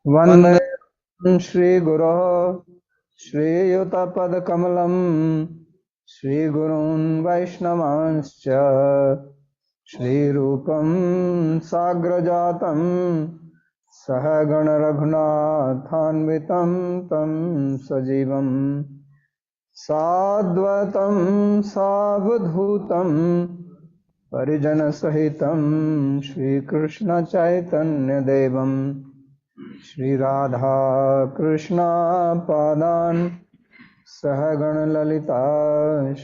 वन्दे श्रीगुरोः श्रीयुतपदकमलं श्रीगुरून् वैष्णवांश्च श्रीरूपं साग्रजातं सहगण रघुनाथान्वितं तं सजीवं साद्वतं सावधूतं परिजनसहितं श्रीकृष्णचैतन्यदेवं श्री राधा कृष्णा पादान सहगण ललिता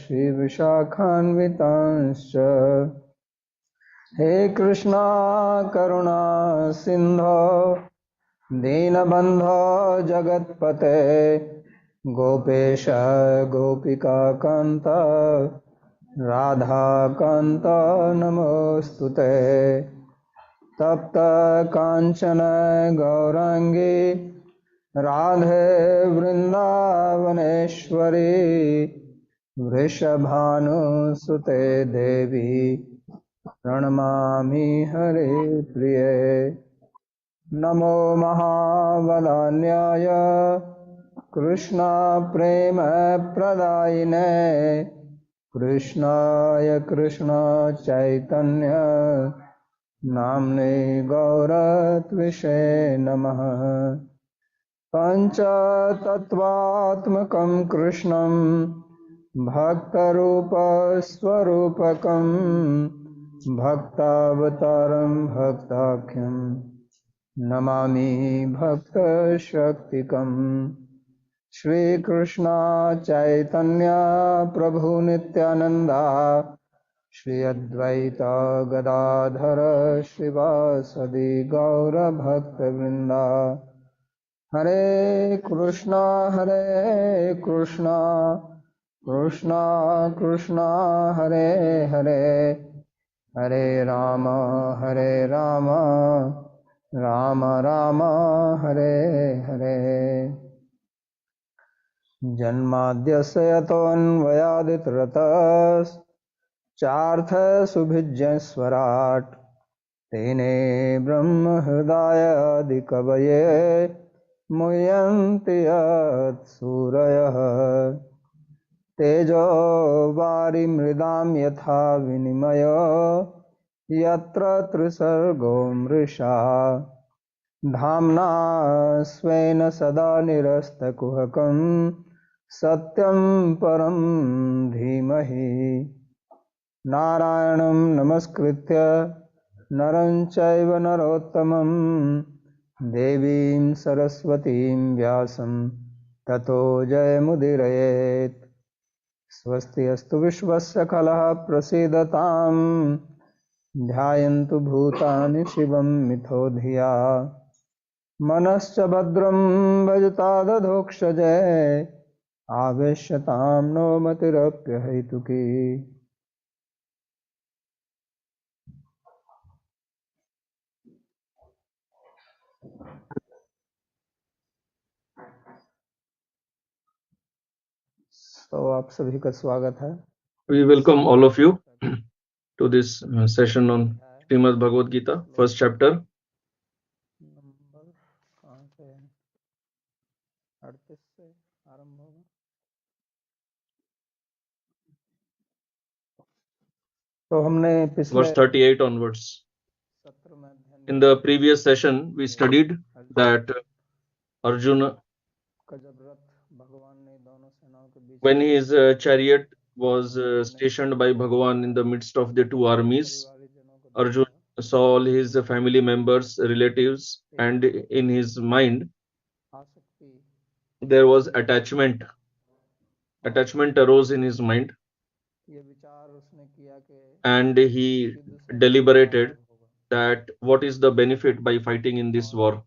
श्री विशाखान्वितांश्च हे कृष्णा करुणा सिंधो दीनबंधो जगत्पते गोपेश गोपिका कांत राधा कांत नमोस्तुते तप्त कांचन गौरांगी राधे वृंदावनेश्वरी वृषभानुसुते देवी प्रणमामि हरे प्रिये नमो महावदान्याय कृष्णा प्रेम प्रदायिने कृष्णाय कृष्ण चैतन्य नाम्ने गौरत्विषे नमः पंचतत्वात्मकं कृष्णं भक्तरूपस्वरूपकं भक्तावतारं भक्ताख्यं नमामि भक्तशक्तिकं श्रीकृष्ण चैतन्य प्रभु नित्यानंदा श्री अद्वैत गदाधर श्रीवासदि गौरभक्तवृंदा हरे कृष्णा कृष्णा कृष्णा हरे हरे हरे राम राम राम हरे हरे जन्माद्यस्य यतोऽन्वयादितरतश्चार्थसुभिज्ञस्वराट् तेने ब्रह्महृदायादिकवये मुह्यन्ति यत्सूरयः तेजो वारिमृदां यथा विनिमयो यत्र त्रिसर्गो मृषा धाम्ना स्वेन सदा निरस्तकुहकं सत्यं परं धीमहि नारायणं नमस्कृत्य नरं चैव नरोत्तमं देवीं सरस्वतीं व्यासं ततो जयमुदीरयेत् स्वस्ति अस्तु विश्वस्य खलः प्रसीदतां ध्यायन्तु भूतानि शिवं मिथो धिया मनश्च भद्रं भजतादधोक्षजे आवेश्यतां नो मतिरप्यहैतुकी तो आप सभी का स्वागत है. We welcome all of you to this session on Srimad Bhagavad Gita, first chapter. Number कहाँ से है? 38 से आरंभ होगा. तो हमने पिछले Verse 38 onwards. सत्र में अध्ययन In the previous session, we studied that Arjuna, का जब रथ भगवान ने दोनों सेनाओं के बीच when his chariot was stationed by Bhagavan in the midst of the two armies, Arjuna saw all his family members, relatives, and in his mind आसक्ति there was attachment. Attachment arose in his mind, ये विचार उसने किया कि and he deliberated that what is the benefit by fighting in this war.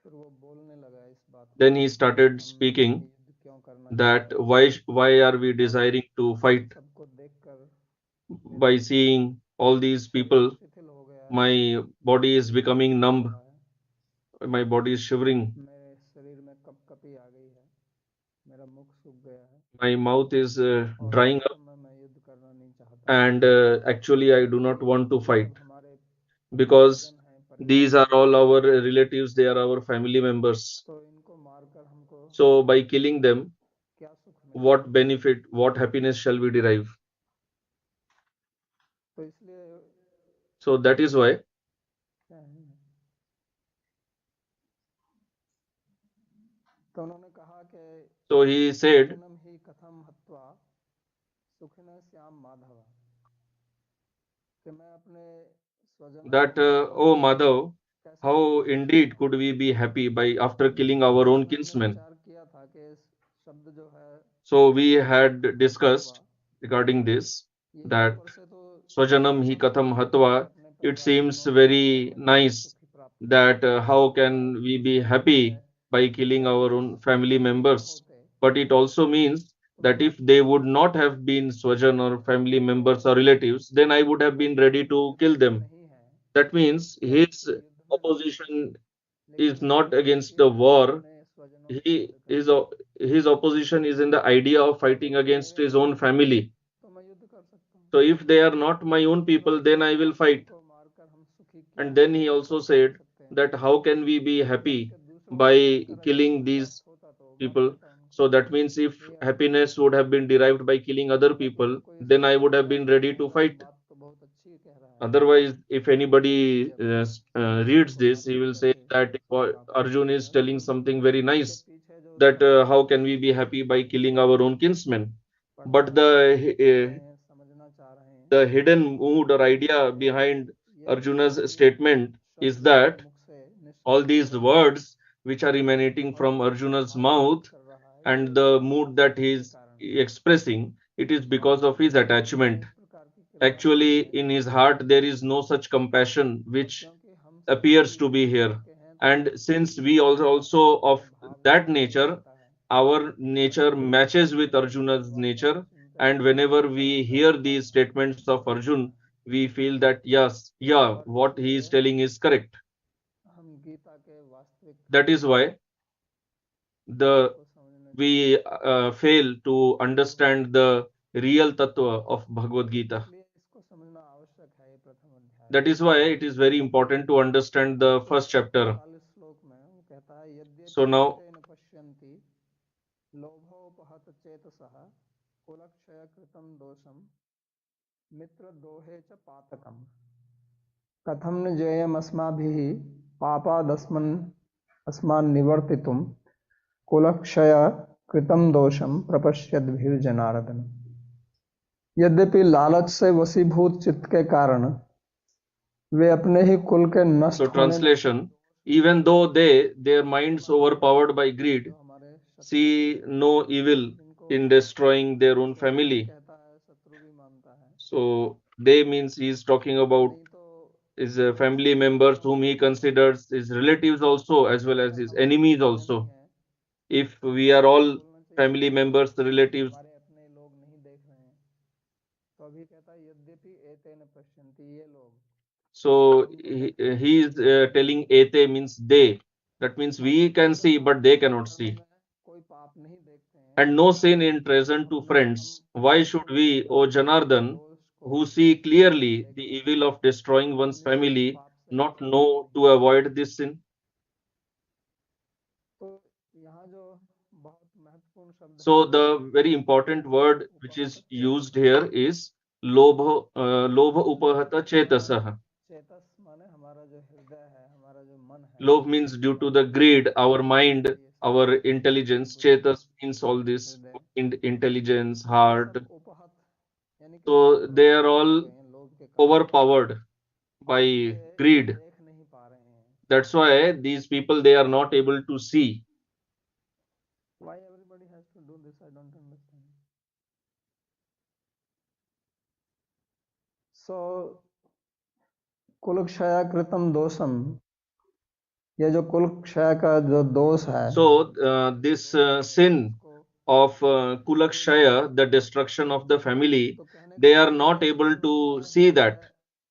फिर वो बोलने लगा इस बात को Then he started speaking युद्ध क्यों करना that why are we desiring to fight? सबको देखकर By seeing all these people, शिथिल हो गया है, my body is becoming numb, my body is shivering, मेरे शरीर में कपकपी आ गई है, मेरा मुख सूख गया है my mouth is drying up, मैं युद्ध करना नहीं चाहता and actually I do not want to fight हमारे because These are all our relatives, they are our family members. तो इनको मारकर हमको So by killing them, क्या सुख मिलेगा? what benefit, what happiness shall we derive? तो इसलिए So that is why. क्या है? तो उन्होंने कहा कि So he said स्वजनम ही कथम हत्वा सुखिन श्याम माधव, कि मैं अपने स्वजनों that, को oh Madhav, कैसे how सुखी कर indeed सकता could हूँ? we be happy by after killing तो our own हमने kinsmen? विचार किया था कि इस शब्द जो है So we had discussed regarding this, ये that ऊपर से तो Swajanam hi अच्छा katham लगता है कि hatva. अपने It परिवारजनों seems को very कैसे nice सुखी प्राप्त कर that how सकता can है। we be इसका मतलब happy है by कि killing अगर our ये own family स्वजन ना members. होते But it also means तो that मैं if अपने they would not have been Swajan or family members or relatives, then I would have been ready to kill इसलिए them. नहीं है That means कि हम his किसी युद्ध में लड़ सकें, opposition is लेकिन not against कि the मैं war. अपने स्वजनों से He युद्ध कर his सकूं। his opposition is in the idea of fighting अगर वो against मेरे his नहीं own है family. तो मैं युद्ध कर सकता हूँ। So if they are not my own तो people, उन्होंने then I कहा will कि fight. इनको मारकर हम सुखी क्यों And then he also कैसे हो said सकते हैं, that how can we be happy जबकि दूसरों को by मारकर अगर killing सुख these प्राप्त होता तो मार people? देता उनको। So that means if यही अर्थ है। happiness would have been derived by killing other अगर people, किसी को ये then soon I would have करके been ऐसा ready to लगेगा कि fight. बात तो बहुत अच्छी कह रहा है, Otherwise, if कि anybody अपने reads स्वजनों को this, he मारकर will say कैसे that सुख प्राप्त कर Arjun is सकता है, telling तो something very इसके nice, पीछे जो that how तात्पर्य can we be happy by killing our own kinsmen? पढ़ना But चाह रहे हैं, समझना चाह रहे हैं, the hidden mood or वो idea ये है कि behind यद्यपि Arjuna's statement is शब्द उनके that मुख से all निष्पन्न हो these रहे हैं, words which are ये emanating बहुत from Arjuna's भारी mouth बात कर रहा है, ये and the mood that वासना he के is कारण है। expressing, it is because of his उसमें attachment. इस प्रकार की कृपा नहीं Actually, है, in his heart, there is no such compassion और which क्योंकि हम सभी appears to be here. ईश्वर के हैं तो And since we also अपने of भाव में that आनंद nature, आता है, our nature matches with जब हम Arjuna's ये वाक्यांश nature. सुनते And हैं whenever तो we हृदय hear हमारा these statements of धड़कता Arjun, है। we feel that yes, yeah, और what he is इसलिए telling is correct. हम गीता के वास्तविक That is why भाव the को समझने we fail to लोभ understand the real tattva of Bhagavad Gita. इसलिए इसको समझना आवश्यक है, ये प्रथम अध्याय। That is why it is very important to understand the तो first chapter. 48 श्लोक में वो कहता है, So यद्यपि now, एतेन पश्यन्ति लोभोपहत चेतसः कुलक्षय कृतं दोषं मित्रद्रोहे च पातकम् कथं न जेयमस्माभिः पापादस्मन् अस्मान् निवर्तितुं कुलक्षय कृतं दोषं प्रपश्यद्भिर्जनार्दन। यद्यपि लालच से वशीभूत चित्त के कारण वे अपने ही कुल के so नष्ट होने में translation, even though their minds overpowered by greed, जो हमारे शत्रु see no evil जिनको in destroying their own शत्रु भी family. कहता है, शत्रु भी मानता है, So they means he is talking about नहीं तो his दूसरे family members लोगों whom को he भी considers his relatives also, as well as अगर his हम enemies अपने नहीं also. हैं If तो we are उनको all बोलना चाहिए family कि members, relatives, हमारे अपने लोग नहीं देख रहे हैं, तो अभी कहता है यद्यपि एतेन पश्यन्ति, ये लोग so हमको देख रहे he हैं, is telling ete means they. That means हम we can see, मित्रता but they के cannot धर्म see. में कोई पाप नहीं देखते हैं, And no sin in present to अपने हम friends. Why should शत्रु के we, O धर्म में Janardhan, दोष को who see clearly the देखते हैं, evil of destroying one's अपने उस family, पाप से not बचने के know लिए। to avoid this sin? तो यहाँ जो बहुत महत्वपूर्ण शब्द है So the very important word which उपहत is Chetas, used here is lobha upahata यहाँ chetasah. चेतस माने हमारा जो हृदय है, हमारा जो मन है, Lobh means due to हमारी the जो greed, our बुद्धि mind, है, ये सब our intelligence. बुद्धि, Chetas means all this हृदय, intelligence, ये heart. सब उपहत यानी कि So they are प्रभावित हो all गए हैं लोभ के कारण, overpowered और by इसलिए greed. देख नहीं पा रहे हैं। That's why these people, they are not able to see. Why everybody has to do this? I don't understand. So कुलक्षय कृतम दोषम, ये जो कुलक्षय का जो दोष है, So this sin उसको of कोई नहीं Kulakshaya, देख the रहा है। destruction of the family, तो कहने का they are मतलब not है able जब to हमारा see हृदय that.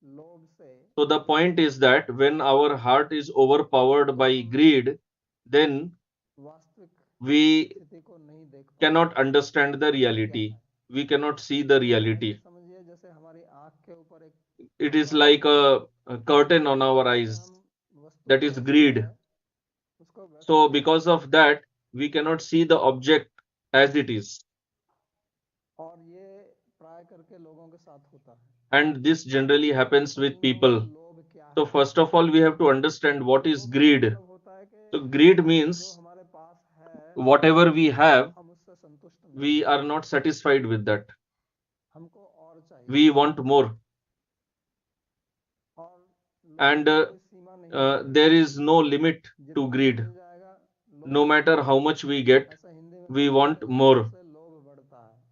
लोभ से, So the point is that when our heart is overpowered तो by हम greed, then वास्तविक we स्थिति को नहीं देख पाते cannot हैं understand the कि क्या reality. है। We cannot see the तो ऐसे reality. समझिए जैसे हमारी आँख के ऊपर एक It is पर्दा like है, a curtain on our जिससे eyes. हम तो that is जैसा है greed. उसको वैसा So ही देखना because of चाहिए। that, we cannot see the object as it is. और ये प्राय करके लोगों के साथ होता है। And this generally तो happens with समझना होगा people. लोभ क्या So है। first of all, we have to understand what is लोभ का greed. मतलब होता है कि So greed जो means हमारे पास है whatever we have, हम उससे संतुष्ट नहीं we हैं, are not satisfied with that. हमको और चाहिए। We want more. और लोभ And की कोई सीमा नहीं होती है, there is no limit to जितना भी greed. मिल जाएगा No लोभ matter बढ़ेगा। how much we get, ऐसा हिंदी में we कहते हैं want कि more. उससे लोभ बढ़ता है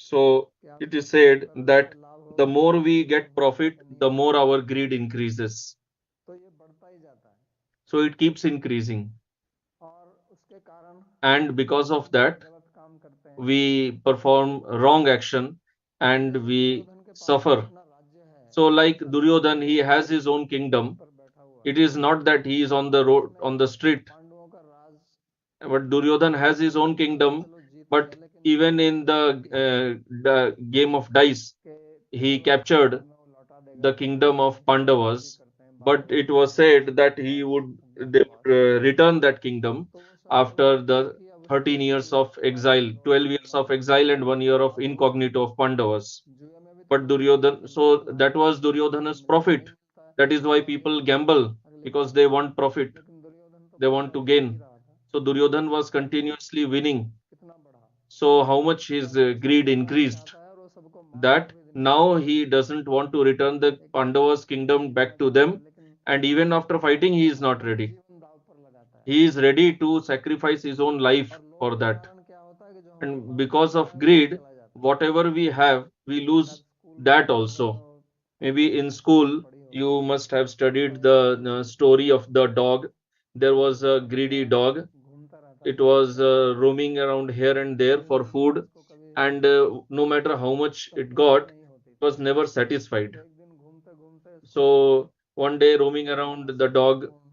So कि it आपको is काम said करने that से लाभ the होगा, more we लोभ get होने profit, से नहीं the होगा। more our greed increases. तो ये बढ़ता ही जाता है So it keeps increasing. और उसके कारण And because of हम that, गलत काम करते हैं। we perform wrong action and जैसे we दुर्योधन के पास भी suffer. अपना राज्य है, So like ऐसा नहीं है कि Duryodhan, he वो has his own पद kingdom. पर बैठा हुआ It है, is not that he is on the road, उसने on the street, पांडवों का राज but Duryodhan has his own तो kingdom. चलो जीत लिया, But लेकिन even ये in गलती की the game of dice, कि he चलो बाद captured में वो लौटा देगा, the kingdom of जैसा भी Pandavas. करते हैं But बाकी it लोग was said that he वनवास would they अज्ञातवास, would return that kingdom तो वो सब after गलती the की। अब उसको 13 years जुए of के द्वारा exile, लौटा 12 years देना of है। exile, and 1 year of अब incognito of Pandavas. जुए में भी तो But लोग खेलते हैं Duryodhan, कि so जीतना that है, was लेकिन Duryodhana's मिलता profit. नहीं मिलता है, That is why चलो अगली people बार, gamble, अगली because bar. they want profit. लेकिन दुर्योधन तो They bar want bar to Jeet he gain. रहा था, So Duryodhan was और वो continuously winning. कितना बढ़ा। So how much his अब उसको greed मरना नहीं increased, चाहता है और वो सबको मारकर that भी नहीं now सकता, he doesn't want to return the लेकिन Pandavas kingdom जीतना back to चाहता है, them, लेकिन and even after fighting, he is not अपना ready. जीवन दांव पर लगाता है। He is ready to sacrifice his own life और लोभ for के that. कारण क्या होता है कि जो हमारे And पास because होता of है वो भी greed, चला जाता है। whatever we have, we lose शायद स्कूल में that बचपन में also. वो Maybe in कहानी school, पढ़ी होगी, you must have कुत्ता studied एक बार the story of the dog. There was a greedy हमेशा dog. घूमता रहता It था इधर was उधर, roaming around here and there कभी for food, उसको कभी and no matter how much it संतुष्टि got, नहीं होती it थी। was never satisfied. तो एक दिन घूमते घूमते इसको So one day, roaming around, the dog अस्थिपूर्ण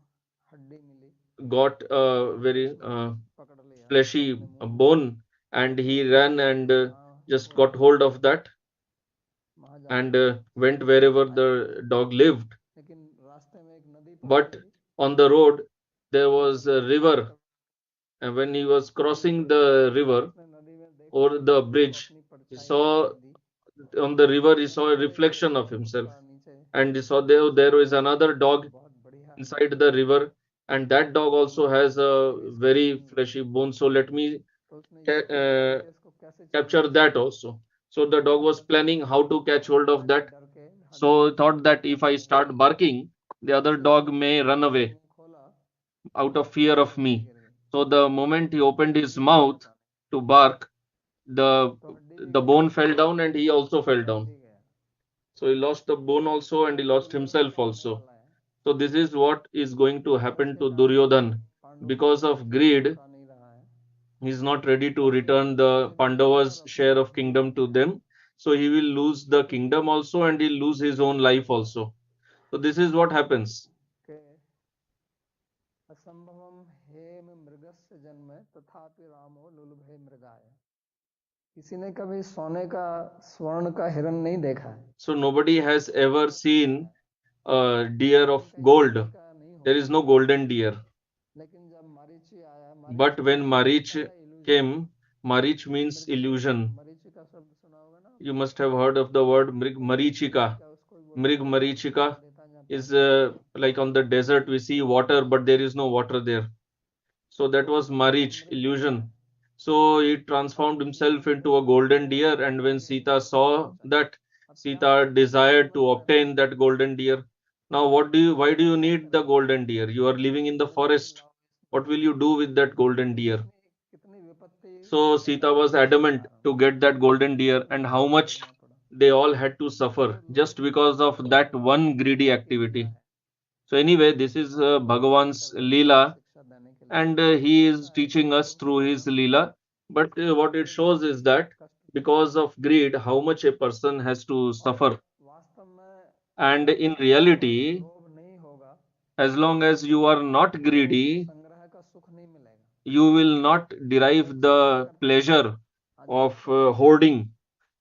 हड्डी मिली, got a तो very उसने पकड़ लिया, उसको fleshy अपने मुंह में bone, and he ran and जहाँ just वो got रहता hold था of that वहां and जाकर went उसको wherever खाया। the dog lived. लेकिन रास्ते में एक नदी पड़ती But थी, on the road, there तो was जब a वो river, कभी and when he was नदी crossing पड़ी the तो river उसने नदी में देखा or the उसको bridge, अपनी he परछाई saw दिखाई दी, on the river, he तो saw a समझा ये reflection of himself, कुत्ता नीचे and he saw there is another dog बहुत बढ़िया है, inside the river, and that dog also मैं has a अभी इसको very छीन लूं। fleshy bone. So let me तो उसने ये ca- प्लान किया uh, कि इसको कैसे छीना capture जाए। that also. So the dog तो was जैसे planning how to catch hold of जाके that. डर के हड्डी So thought that if I हड्डी start barking, the other से dog may run उसने away मुंह खोला out of तो fear of हड्डी me. गिर गई, So the moment he opened his हड्डी गिरी mouth अचानक, to bark, the तो हड्डी भी the Giri, bone fell down and he also वो fell डर down. भी गया। So he lost the bone also and तो he अब lost दुर्योधन himself क्या होने also. वाला है, So this is what is going to लालच happen के to कारण Duryodhan. पांडवों की Because of परछाई greed, लौटा नहीं रहा है, he is not ready to और ये return the जगह जगह Pandavas' रटने share of लगेगा kingdom to them. So he will lose the kingdom also and he'll lose his own life also. So this is what happens. कि असंभवम हेम मृगस्य जन्म तथापि रामो लुलुभे मृगाय। किसी ने कभी सोने का स्वर्ण का हिरण नहीं देखा है, So nobody has ever बहुत सुंदर seen है, a deer of लेकिन कहीं gold. चांदी का नहीं There होता is है। no golden deer. लेकिन जब मरीचि आया, But मरीचि का when शब्द Marich होता है इल्यूजन, came, Marich means मृग का illusion. मरीचि का शब्द सुना होगा ना You आपने, must have heard of the word Mrig तो मृग Marichika. मरीचिका उसको भी बोलते Mrig हैं जहाँ उसको Marichika देता है जहाँ is पानी नहीं होता, like on the desert we see water, but there is no water there. So that तो was वो Marich, मृग बन गया illusion. So he और transformed वो जीवन himself भर into a golden भोग deer, and when भोगे Sita सुख भोग saw चले। that, अब क्या Sita करें, desired जीवन to में obtain that golden deer. Now, why do अब you क्या need the करें, golden deer? You are living in the जिंदगी forest. लाओ What इसमें, will you do with that golden ये deer? कितनी कितनी विपत्ति So पैदा Sita was करेगी इसके adamant कारण, to get that golden deer, कितना and how दुख much भोगना पड़ा। they all had to तो suffer just लोभ because of that one greedy लोभ की लीला activity. है, So anyway, this is हमारे को परीक्षा Bhagavan's करने के लिए, Leela, शिक्षा देने के लिए। and he is ऐसा है कि teaching us लोभ के through his कारण Leela. But what it कितनी shows is that कष्ट झेलना because of पड़ता है। greed, how much a person has to और suffer. वास्तव में And जब in तक आपके पास reality, लोभ नहीं होगा, as long as you are not आपको greedy, संग्रह का सुख नहीं मिलेगा। you will not लोग derive संग्रह the करते हैं, pleasure आजकल of तो hoarding.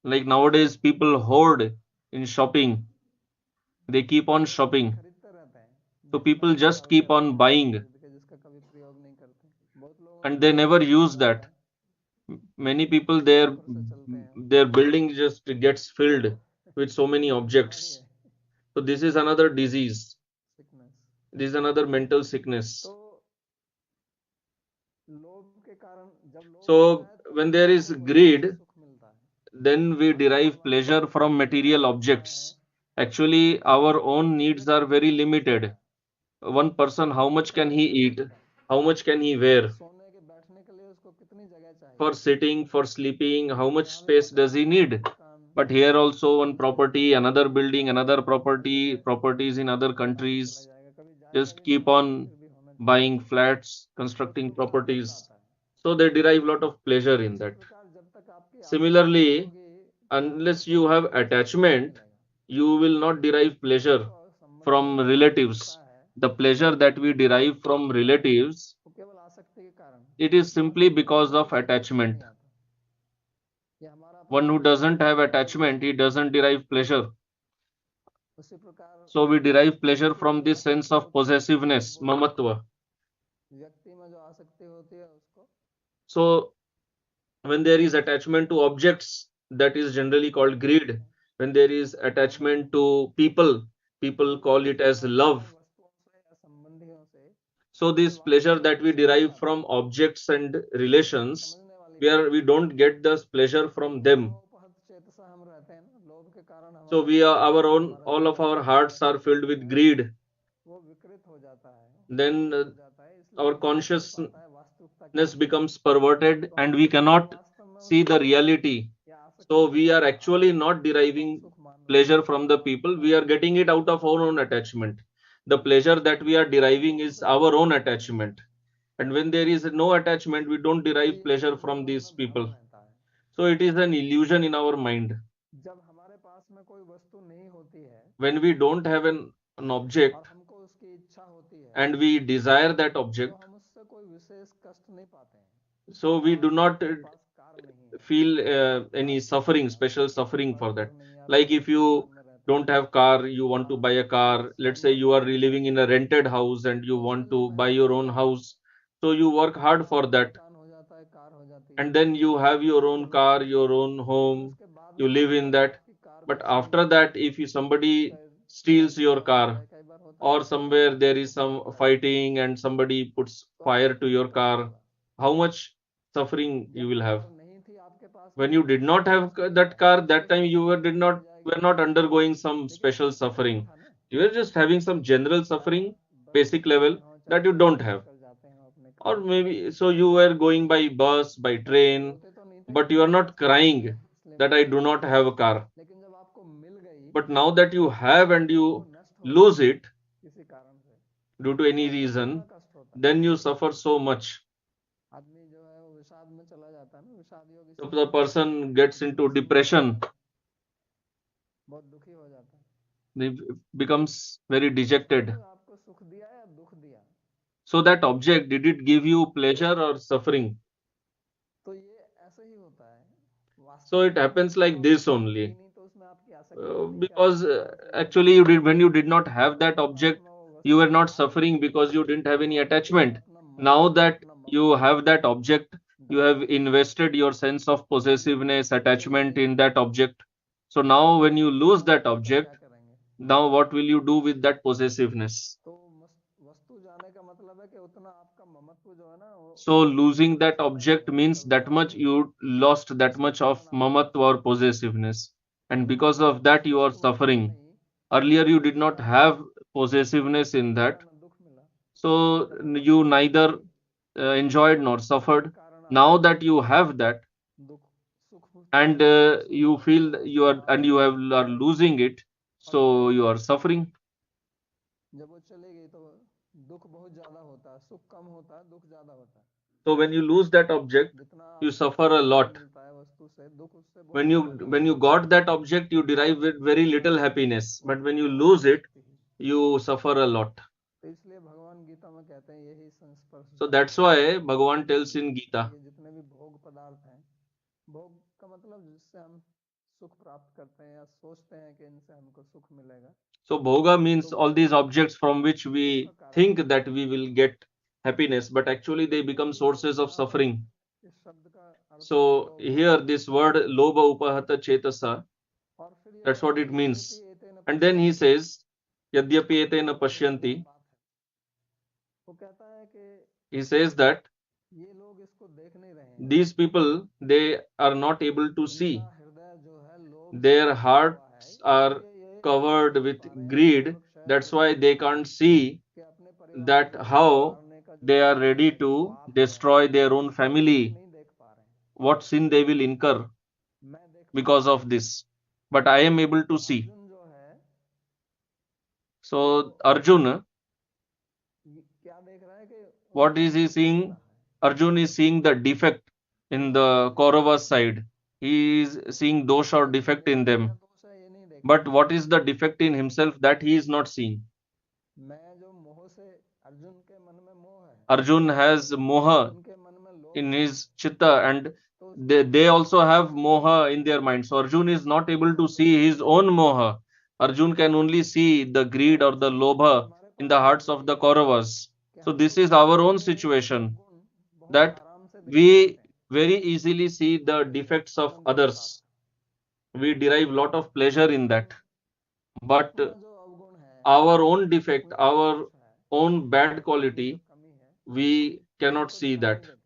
Like nowadays, people hoard in shopping. They keep on नई नई चीज shopping. खरीदते रहते हैं, So people just keep on buying and they never use that. Many people, their building just gets filled with so many objects. So this is another disease. This is another mental sickness. So when there is greed, then we derive pleasure from material objects. Actually, our own needs are very limited. One person, how much can he eat? How much can he wear? For sitting, for sleeping, how much space does he need? But here also one property, another building, another property, properties in other countries, just keep on buying flats, constructing properties. So they derive a lot of pleasure in that. Similarly, unless you have attachment, you will not derive pleasure from relatives. The pleasure that we derive from relatives, it is simply because of attachment. One who doesn't have attachment, he doesn't derive pleasure. So we derive pleasure from this sense of possessiveness, mamatva. So when there is attachment to objects, that is generally called greed. When there is attachment to people, people call it as love. So this pleasure that we derive from objects and relations, we don't get this pleasure from them. So we are our own, all of our hearts are filled with greed. Then our consciousness becomes perverted and we cannot see the reality. So we are actually not deriving pleasure from the people, we are getting it out of our own attachment. The pleasure that we are deriving is our own attachment. And when there is no attachment, we don't derive pleasure from these people. So it is an illusion in our mind. When we don't have an object and we desire that object, so we do not feel any suffering, special suffering for that. Like if you don't have car, you want to buy a car. Let's say you are living in a rented house and you want to buy your own house. So you work hard for that. And then you have your own car, your own home, you live in that. But after that, if somebody steals your car, or somewhere there is some fighting and somebody puts fire to your car, how much suffering you will have? When you did not have that car, that time you were not undergoing some special suffering. You were just having some general suffering, basic level, that you don't have. Or maybe so you were going by bus, by train, but you are not crying that I do not have a car. But now that you have and you lose it due to any reason, then you suffer so much. So the person gets into depression, they becomes very dejected. So that object, did it give you pleasure or suffering? So it happens like this only. Because actually when you did not have that object, you were not suffering because you didn't have any attachment. Now that you have that object, you have invested your sense of possessiveness, attachment in that object. So now when you lose that object, now what will you do with that possessiveness? So losing that object means that much you lost that much of mamatva or possessiveness. And because of that, you are suffering. Earlier, you did not have possessiveness in that. So you neither enjoyed nor suffered. Now that you have that, and you feel you are and you are losing it, so you are suffering. So when you lose that object, you suffer a lot. When you got that object, you derive with very little happiness, but when you lose it, you suffer a lot. So that's why Bhagavan tells in Gita, So bhoga means all these objects from which we think that we will get happiness, but actually they become sources of suffering. इस शब्द का अर्थ है So लोभ। here this word lobha upahata chetasa, और फिर ये that's what कहता it है यद्यपि means. एतेन And then he पश्यन्ति, says, Yadyapi etena ये बड़ी गहन pashyanti. बात है। वो कहता है कि He says that ये लोग इसको देख नहीं रहे हैं, these people, they are not able to इनका see. हृदय जो है लोभ से Their भरा हुआ है, hearts are इसलिए ये covered नहीं देख with पा रहे हैं greed. और क्षय That's why तृष्णा they can't see कि अपने परिवार that को how मारने का जो they are पाप ready है, जो to पाप है, destroy their own ये लोग family, नहीं देख पा रहे हैं। what sin they will incur मैं देख पा because रहा of हूँ। this. But I am able तो to see. अर्जुन जो है So Arjun, क्या देख रहा है कि what उनका is he दोष देख seeing? रहा है। Arjun is seeing the defect in the Kaurava's side. He is seeing dosh or defect in मेरा क्या them. दोष है ये नहीं देख But रहा। what is the defect in himself that he is not seeing? मैं जो मोह से, अर्जुन के मन में मोह है, Arjun has moha उनके मन में लोभ in है, his chitta, and तो they also have moha in their mind. So Arjun is not able to see his own moha. Arjun can only see the greed or the lobha हमारे in pass the भी hearts of यही the है Kauravas. कि So हमको this is दूसरों our own के situation, अवगुण बहुत that आराम से दिखाई we देते हैं, very easily see the इसमें defects of आनंद बहुत आता others. We derive lot of है। pleasure in लेकिन that. But अपना जो अवगुण है, our own defect, अपना जो our दोष है, own bad अपनी जो quality, कमी है, we वो cannot हमको see दिखाई नहीं that. देती।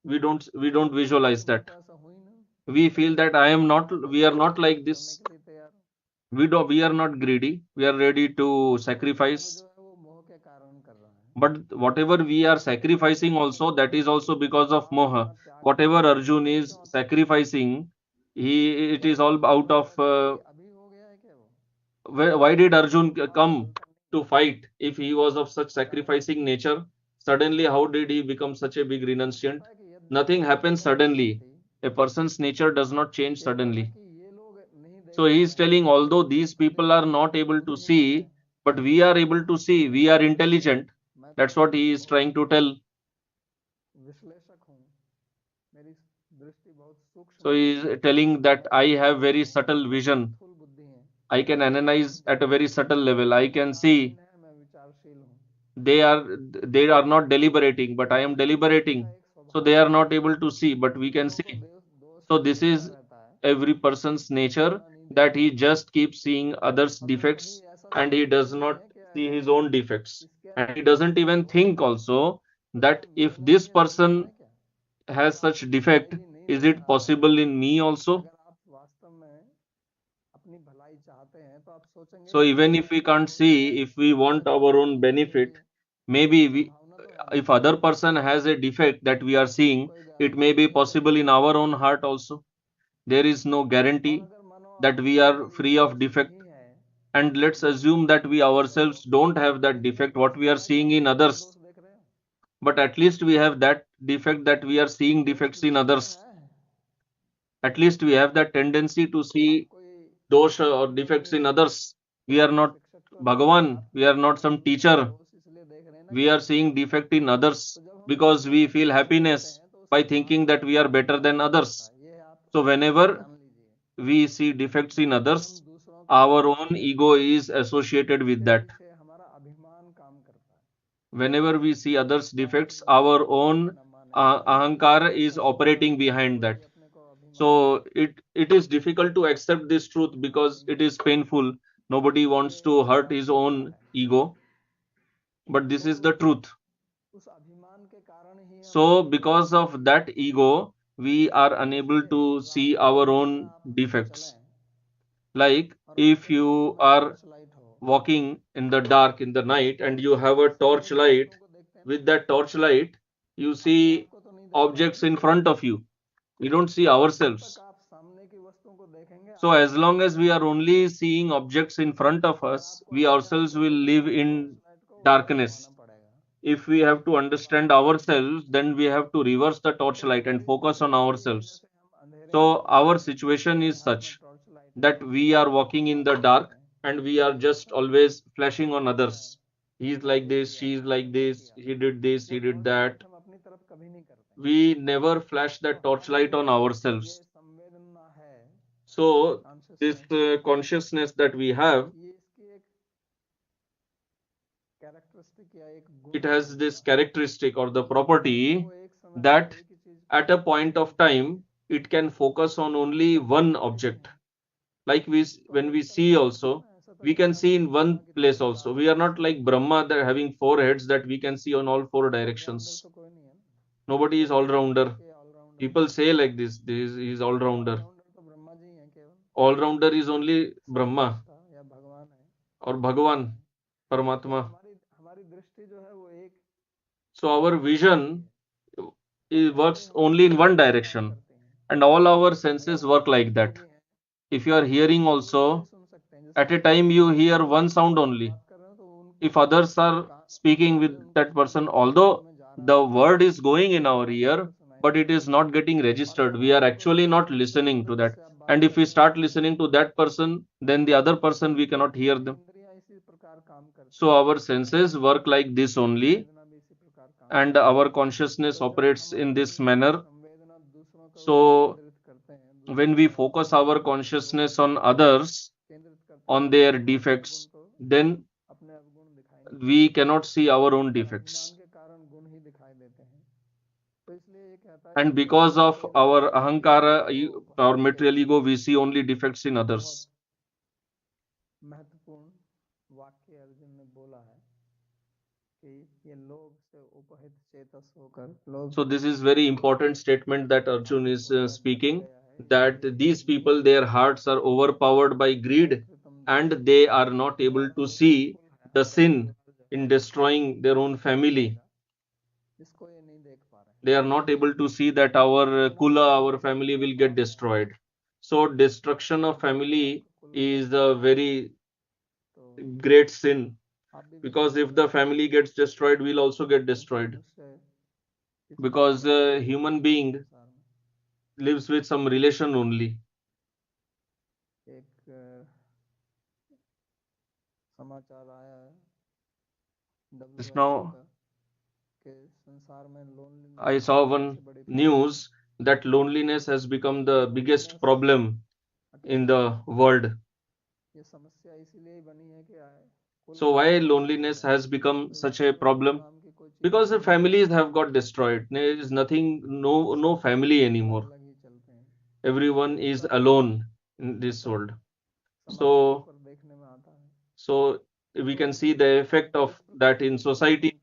We don't बोलते हैं visualize कि मैं that. तो ऐसा हूं ही ना, We feel that I am not, मैं तो we are सब not like करने this. के लिए तैयार हूँ, We are not greedy. We are ready to लेकिन वो सब sacrifice. जो है वो मोह के कारण कर रहा है। But whatever we are sacrificing also, that is also because of आप moha. अपना त्याग कर Whatever रहे हैं, Arjun वो is क्यों आता है? sacrificing, it वो is all out हमें of कहता है कि अभी हो गया है क्या वो, why did Arjun थोड़ा सा come हल्का नहीं to हुआ, fight if he was of such थोड़ा सा sacrificing nature? Suddenly, how did he become such a big वो renunciant? कहता है कि Nothing यद्यपि happens एतेन suddenly. पश्यन्ति, A person's nature does not change ये कह रहा है suddenly. कि ये लोग नहीं देख So he पा is रहे हैं, telling, although these अभी people भी are not मैं able to बुद्धिमान है, see, but we are able to see. We are intelligent. मैं तो That's what he is बहुत trying to tell. विश्लेषक हूँ, मेरी दृष्टि बहुत सूक्ष्म So है, he is telling that मैं I have विश्लेषक very हूँ, मेरी subtle बहुत vision. स्थूल बुद्धि है, I can लेकिन analyze at a very subtle ये level. लोग I can विचारहीन see है, मैं विचारशील हूँ। they are not deliberating, but I am इनका deliberating. एक So they स्वभाव are है, not able to see, but we can दूसरों को see. दोष So this देखता is रहता है, every person's nature, अपना नहीं that देखता। he just keeps seeing others' अपना कभी defects ऐसा and he सोचता does ही नहीं not है कि see अगर his own defects. इसके And अंदर he ये doesn't even दोष हो, think also तो क्या that if मेरे में this भी ऐसे गुण person है क्या? has अगर such आपको दिखाई defect, भी नहीं is दे it रहा है, possible in me also? अगर आप वास्तव में अपनी भलाई चाहते हैं, तो आप सोचेंगे So कि even मेरा if we एक can't दोष है, see, if we इससे want our भलाई own होने की benefit, maybe संभावना तो है ना, if other person has a defect that we are seeing, कोई it may गारंटी be नहीं है। possible in our own heart also. There is no और guarantee अगर मानो that we are हमारी free of दोष defect. नहीं है, And let's दोष assume नहीं that है, we ourselves don't have that लेकिन defect, दोष what we तो are है क्या, seeing in दूसरों में others. दोष देख रहे हो? But at least we have that defect that we are seeing दोष defects in मुझ में others. है। At least we have that tendency to आप see कोई dosha or defects in कोई others. We are not शिक्षक तो नहीं है, Bhagavan, आप we are not अपने some अंदर कोई teacher. दोष इसलिए देख रहे हैं ना कि We are आप seeing शिक्षक हैं। defect in तो others जब हम because दूसरों we में feel दोष देखते happiness हैं, तो by उससे thinking मानसिक that we are better संतुलन than बिगड़ जाता others. है, ये आप So whenever जान लीजिए। we see defects in जब हम others, दूसरों के our दोष own देखते ego हैं, is associated with इसके that. पीछे हमारा अभिमान काम करता है। Whenever we see others' चाहे defects, लोग our माने own चाहे न माने, ahankar is इसका स्वभाव operating है हर behind that. कोई अपने को अभिमानी So मानता है, it is difficult to accept this truth अभिमान because नहीं it is मानता। painful. Nobody wants ये to hurt his वास्तविकता own है। ego, but this तो is the truth. उस अभिमान के कारण ही हम So नहीं देख because पाते। of that ego, we are unable देखिए, to see रास्ते में our जिस तरह own आप defects. चलें Like और if रास्ते में you सामने are टॉर्च लाइट हो, walking in the dark in the night तो and you have a आप सामने torch की light, वस्तुओं को देखते हैं ना, with that torch light you अपने see आप को तो नहीं देख objects पाएंगे। in front of you. We don't see जब तक ourselves. आप सामने की वस्तुओं को देखेंगे, So आप as स्वयं long नहीं as देख we are पाएंगे। only seeing objects in front of अगर us, आपको we अपने आप ourselves को will देखना live है, तो टॉर्च in लाइट को उल्टा घुमाना darkness. पड़ेगा, If we have to understand ourselves, then we have to reverse the तो torchlight and हमारी focus स्थिति on ऐसी है ourselves. जैसे हम अंधेरे में So हैं, our situation हमारे is हाथ में such टॉर्च लाइट है, that we are walking in आप the चल रहे dark हैं, and we are just तो always flashing on लगता है others. He's मैंने like ये this, किया, she's मैंने like वो this, किया। he did this, वो he did torch that. Light हम अपनी तरफ कभी नहीं करते हैं। We never flash तो that हमारे torchlight on अंदर ये ourselves. संवेदना है, So this consciousness, consciousness that we have, ये it has this characteristic or the property that at a point of time it can focus on only one object. Like when we see also, we can see in one place also. We are not like Brahma that having four heads that we can see on all four directions. Nobody is all rounder. People say like this is all rounder. All rounder is only Brahma or Bhagavan, Paramatma. So our vision it works only in one direction, and all our senses work like that. If you are hearing also, at a time you hear one sound only. If others are speaking with that person, although the word is going in our ear, but it is not getting registered, we are actually not listening to that. And if we start listening to that person, then the other person we cannot hear them. So our senses work like this only, and our consciousness operates in this manner. So when we focus our consciousness on others, on their defects, then we cannot see our own defects. And because of our ahankara, our material ego, we see only defects in others. So this is very important statement that Arjun is speaking, that these people, their hearts are overpowered by greed and they are not able to see the sin in destroying their own family. They are not able to see that our kula, our family will get destroyed. So destruction of family is a very great sin, because if the family gets destroyed, we'll also get destroyed, because a human being lives with some relation only. Just now I saw one news that loneliness has become the biggest problem in the world. So why loneliness has become such a problem? Because the families have got destroyed. There is nothing, no family anymore. Everyone is alone in this world. So so we can see the effect of that in society.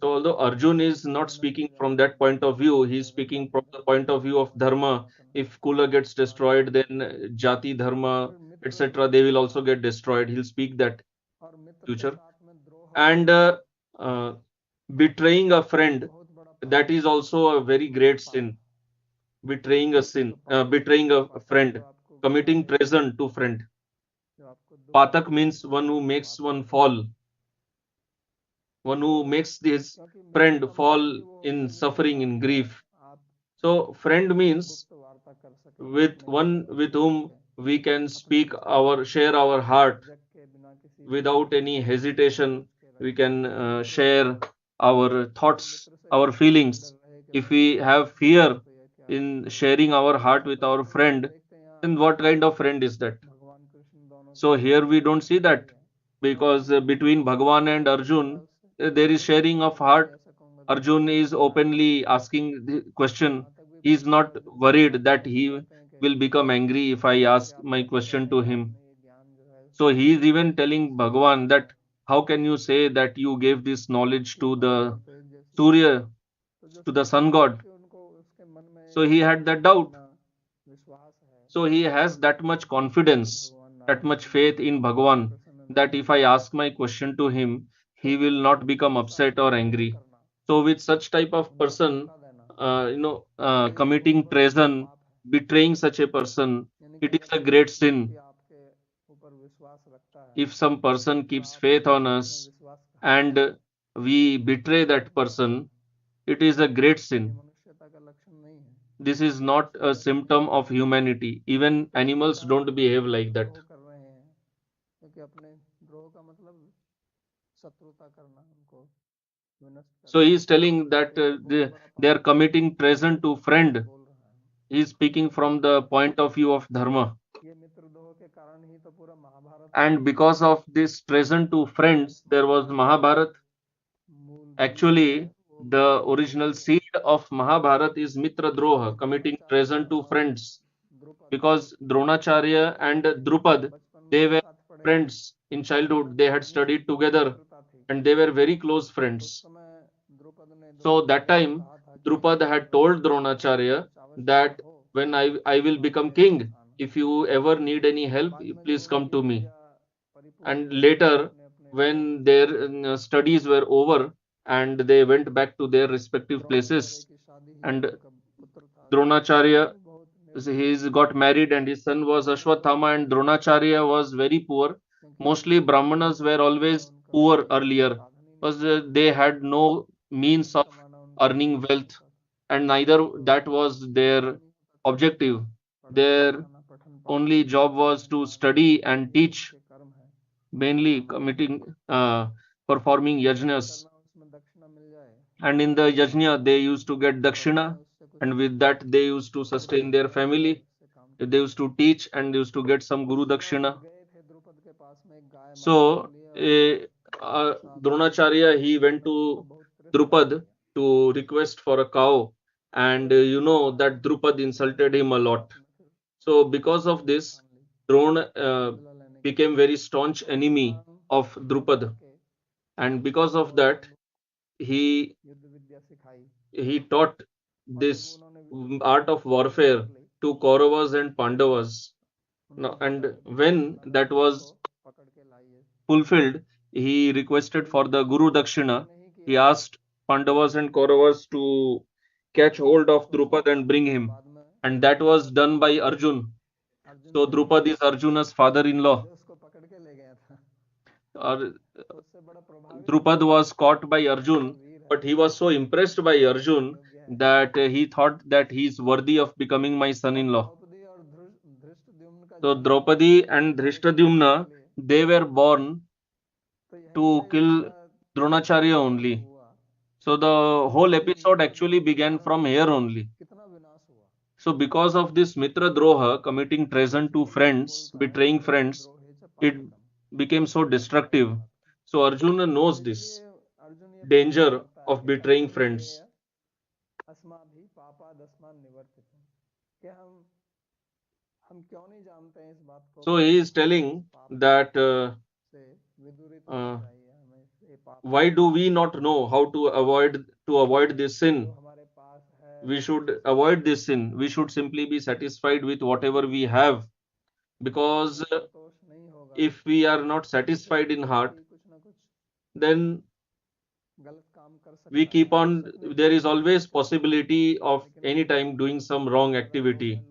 So although Arjun is not speaking from that point of view, he is speaking from the point of view of dharma. If Kula gets destroyed, then Jati, Dharma, etc., they will also get destroyed. He'll speak that future. And uh, betraying a friend, that is also a very great sin. Betraying a sin, betraying a friend, committing treason to friend. Patak means one who makes one fall, one who makes his friend fall in suffering, in grief. So friend means with one with whom we can speak our, share our heart without any hesitation. We can share our thoughts, our feelings. If we have fear in sharing our heart with our friend, then what kind of friend is that? So here we don't see that, because between Bhagwan and Arjun, there is sharing of heart. Arjun is openly asking the question. He is not worried that he will become angry if I ask my question to him. So he is even telling Bhagwan that how can you say that you gave this knowledge to the Surya, to the sun god? So he had that doubt. So he has that much confidence, that much faith in Bhagwan, that if I ask my question to him, he will not become upset or angry. So with such type of person, committing treason, betraying such a person, it is a great sin. If some person keeps faith on us and we betray that person, it is a great sin. This is not a symptom of humanity. Even animals don't behave like that. So he is telling that they are committing treason to friend. He is speaking from the point of view of dharma. And because of this treason to friends, there was Mahabharata. Actually, the original seed of Mahabharata is Mitra Droha, committing treason to friends. Because Dronacharya and Drupad, they were friends in childhood. They had studied together and they were very close friends. So that time, Drupad had told Dronacharya that when I will become king, if you ever need any help, please come to me. And later, when their studies were over and they went back to their respective places, and Dronacharya, he's got married and his son was Ashwathama, and Dronacharya was very poor. Mostly Brahmanas were always poor earlier because they had no means of earning wealth, and neither that was their objective. Their only job was to study and teach, mainly performing yajnas. And in the yajna, they used to get dakshina, and with that, they used to sustain their family. They used to teach and they used to get some guru dakshina. So, Dronacharya, he went to Drupad to request for a cow, and you know that Drupad insulted him a lot. So, because of this, Drona became very staunch enemy of Drupad, and because of that, he he taught this art of warfare to Kauravas and Pandavas. Now, and when that was fulfilled, he requested for the Guru Dakshina. He asked Pandavas and Kauravas to catch hold of Drupad and bring him. And that was done by Arjun. So Drupad is Arjuna's father-in-law. Drupad was caught by Arjun, but he was so impressed by Arjun that he thought that he is worthy of becoming my son-in-law. So Draupadi and Dhrishtadyumna, they were born to kill Dronacharya only. So the whole episode actually began from here only. So because of this Mitra Droha, committing treason to friends, betraying friends, it became so destructive. So Arjuna knows this danger of betraying friends. So he is telling that uh, why do we not know how to avoid this sin? We should avoid this sin. We should simply be satisfied with whatever we have, because if we are not satisfied in heart, then we keep on. There is always possibility of any time doing some wrong activity.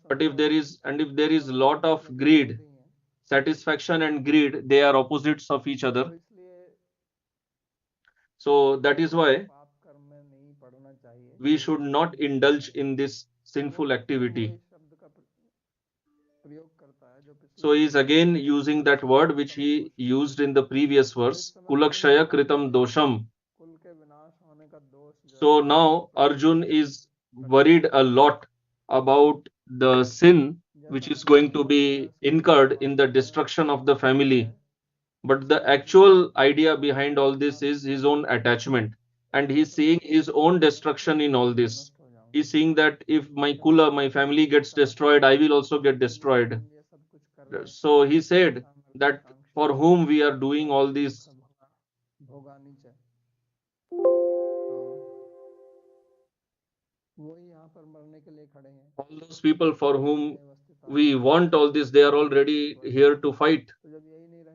But if there is lot of greed, satisfaction and greed, they are opposites of each other. So that is why we should not indulge in this sinful activity. So he is again using that word which he used in the previous verse, kulakshaya kritam dosham. So now Arjun is worried a lot about the sin which is going to be incurred in the destruction of the family. But the actual idea behind all this is his own attachment. And he's seeing his own destruction in all this. He's seeing that if my kula, my family gets destroyed, I will also get destroyed. So he said that for whom we are doing all this, all those people for whom we want all this, they are already here to fight.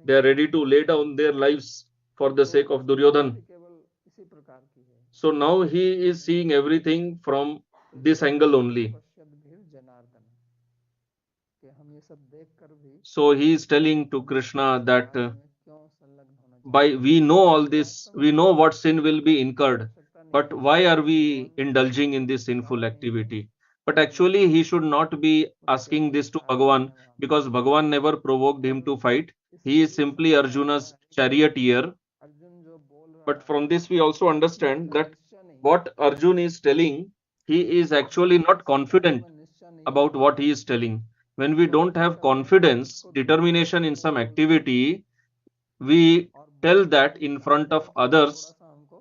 They are ready to lay down their lives for the sake of Duryodhan. So now he is seeing everything from this angle only. So he is telling to Krishna that by we know all this, we know what sin will be incurred, but why are we indulging in this sinful activity? But actually, he should not be asking this to Bhagavan, because Bhagavan never provoked him to fight. He is simply Arjuna's charioteer. But from this, we also understand that what Arjun is telling, he is actually not confident about what he is telling. When we don't have confidence, determination in some activity, we tell that in front of others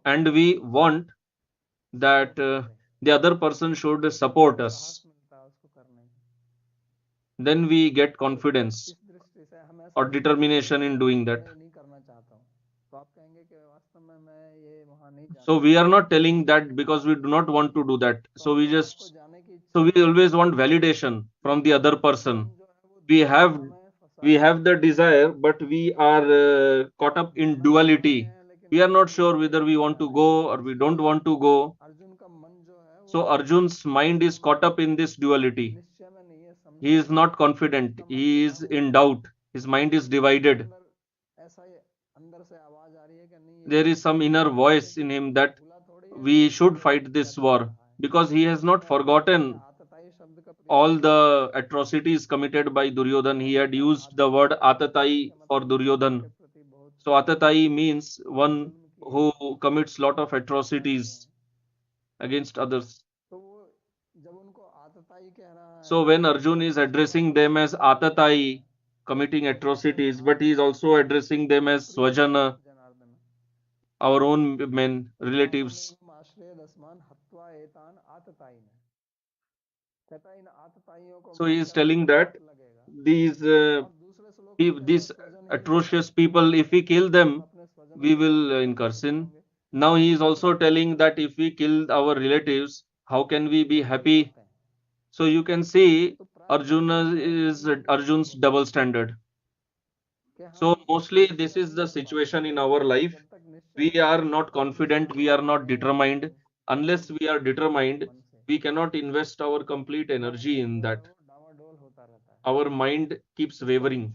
and we want that the other person should support us. Then we get confidence or determination in doing that. So we are not telling that because we do not want to do that. So we always want validation from the other person. We have we have the desire, but we are caught up in duality. We are not sure whether we want to go or we don't want to go. So Arjun's mind is caught up in this duality. He is not confident. He is in doubt. His mind is divided. There is some inner voice in him that we should fight this war because he has not forgotten all the atrocities committed by Duryodhan. He had used the word Atatai for Duryodhan. So Atatai means one who commits lot of atrocities against others. So when Arjun is addressing them as Atatai, committing atrocities, but he is also addressing them as Swajana, our own men, relatives. So he is telling that these these atrocious people, if we kill them, we will incur sin. Now he is also telling that if we kill our relatives, how can we be happy? So you can see Arjun's double standard. So mostly this is the situation in our life. We are not confident, we are not determined. Unless we are determined, we cannot invest our complete energy in that. Our mind keeps wavering.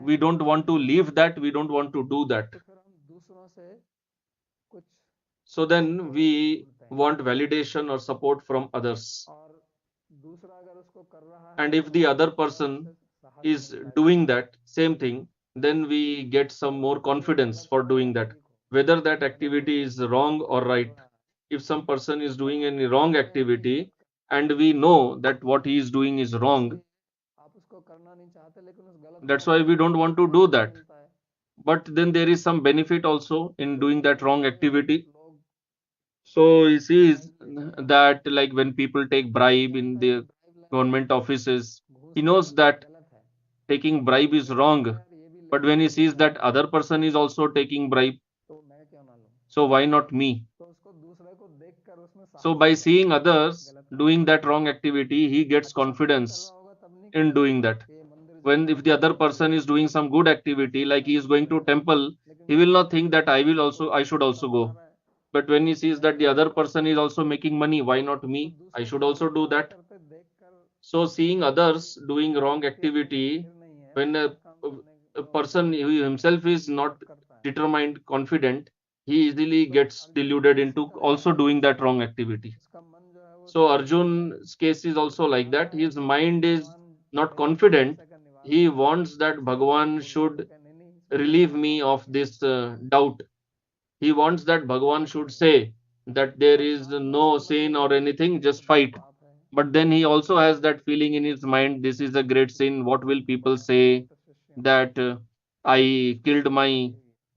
We don't want to leave that, we don't want to do that. So then we want validation or support from others. And if the other person is doing that same thing, then we get some more confidence for doing that, whether that activity is wrong or right. If some person is doing any wrong activity and we know that what he is doing is wrong, that's why we don't want to do that. But then there is some benefit also in doing that wrong activity. So he sees that like when people take bribe in the government offices, he knows that taking bribe is wrong. But when he sees that other person is also taking bribe, so why not me? So by seeing others doing that wrong activity, he gets confidence in doing that. When if the other person is doing some good activity, like he is going to temple, he will not think that I should also go. But when he sees that the other person is also making money, why not me? I should also do that. So seeing others doing wrong activity, when a person himself is not determined, confident, he easily gets deluded into also doing that wrong activity. So Arjun's case is also like that. His mind is not confident. He wants that Bhagavan should relieve me of this doubt. He wants that Bhagavan should say that there is no sin or anything, just fight. But then he also has that feeling in his mind, this is a great sin. What will people say? That I killed my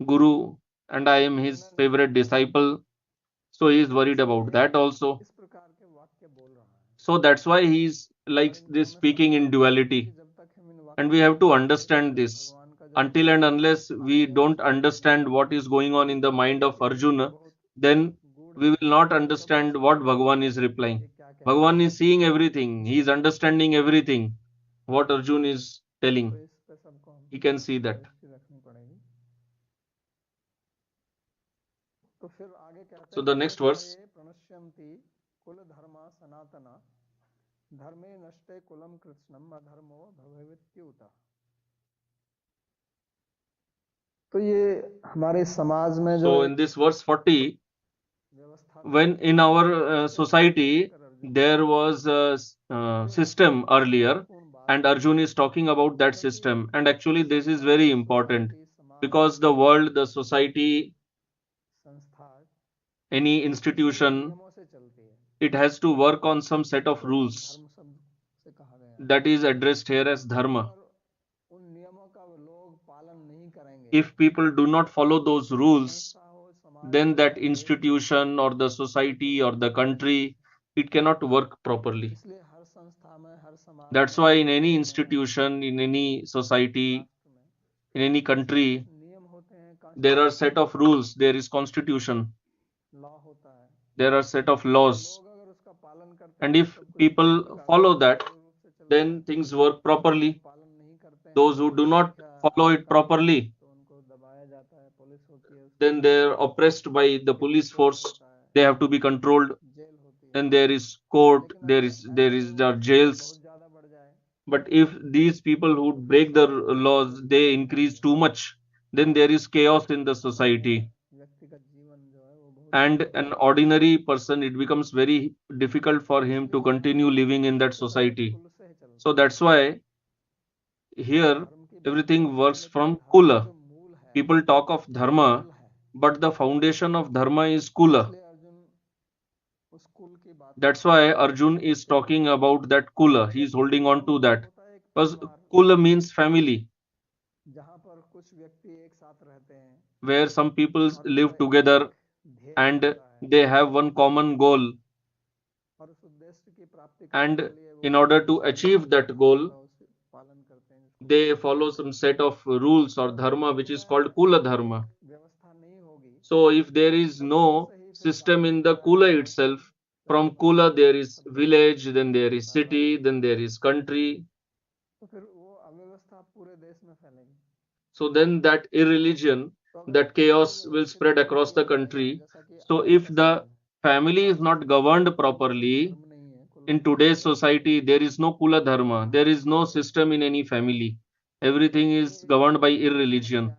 guru and I am his favorite disciple. So he is worried about that also. So that's why he's like this speaking in duality. And we have to understand this. Until and unless we don't understand what is going on in the mind of Arjuna, then we will not understand what Bhagavan is replying. Bhagavan is seeing everything, he is understanding everything, what Arjuna is telling. He can see that. So the next verse. तो ये हमारे समाज में जो So in this verse 40, when in our society there was a system earlier, and Arjun is talking about that system, and actually this is very important because the world, the society, any institution, it has to work on some set of rules. that is addressed here as dharma. अगर उन नियमों का लोग पालन नहीं करेंगे, If people do not follow those rules, संस्था हो, समाज then हो, that या देश हो, institution or the society or the country, it cannot work properly. इसलिए हर संस्था में, हर समाज That's में, why in any institution, in any society, राष्ट्र में in any country, नियम होते हैं, there are set of rules, there is constitution, law होता है, there are set of तो laws, लोग अगर उसका पालन करते and हैं if तो सब कुछ people प्रकार follow से that, सुचारू रूप से चलता then है। things work properly. पालन नहीं करते हैं, Those who do not संख्या follow it कम है, properly, तो उनको दबाया जाता है, पुलिस होती है, then they are oppressed by the police force, they have to be controlled, jail होती है। then there is court, लेकिन there अगर is ऐसे the लोगों की jails. बहुत ज्यादा बढ़ जाए, But if these people who break the laws, they increase too much, then there is chaos in the society, व्यक्ति का जीवन जो है वो बहुत and an ordinary person, it becomes very difficult for him to continue living in that society. कुल से ही चलता So that's why here है। धर्म की बात everything करते हैं, works लेकिन from धर्म का kula. जो मूल है, People talk of dharma, कुल है, but the foundation of dharma is kula. इसलिए अर्जुन उस कुल की बात That's करता है। why Arjun is talking about that kula. He is holding on to that. होता है एक Because परिवार, kula means family, जहाँ पर कुछ व्यक्ति एक साथ रहते हैं where some people और live उनका together एक ध्येय and होता है, they have one common goal. और उस उद्देश्य की प्राप्ति करने And के लिए वो in order to कुछ achieve that goal, उसे पालन करते हैं, जिसको they follow some set of rules or dharma, which is called kula dharma. व्यवस्था नहीं होगी, So if there is no system in the kula itself, from kula there is village, then there is city, then there is country. तो फिर वो अव्यवस्था पूरे देश में फैलेगी। So then that irreligion, that chaos will spread across the country. So if the family is not governed properly, in today's society, there is no kula dharma, there is no system in any family. Everything is governed by irreligion.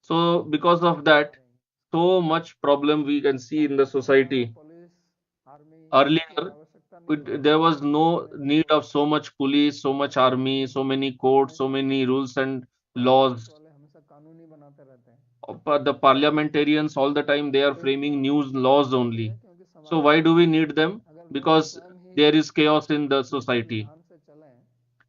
So because of that, so much problem we can see in the society. Earlier, there was no need of so much police, so much army, so many courts, so many rules and laws. The parliamentarians all the time they are framing new laws only. So why do we need them? Because there is chaos in the society.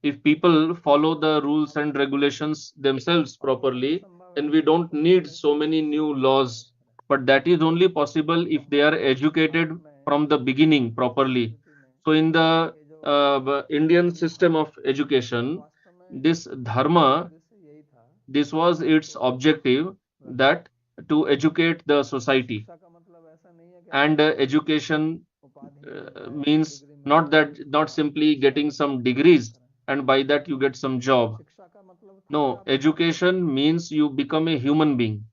If people follow the rules and regulations themselves properly, then we don't need so many new laws. But that is only possible if they are educated from the beginning properly. So in the Indian system of education, this dharma, this was its objective, that to educate the society. And education means not simply getting some degrees and by that you get some job. No, education means you become a human being.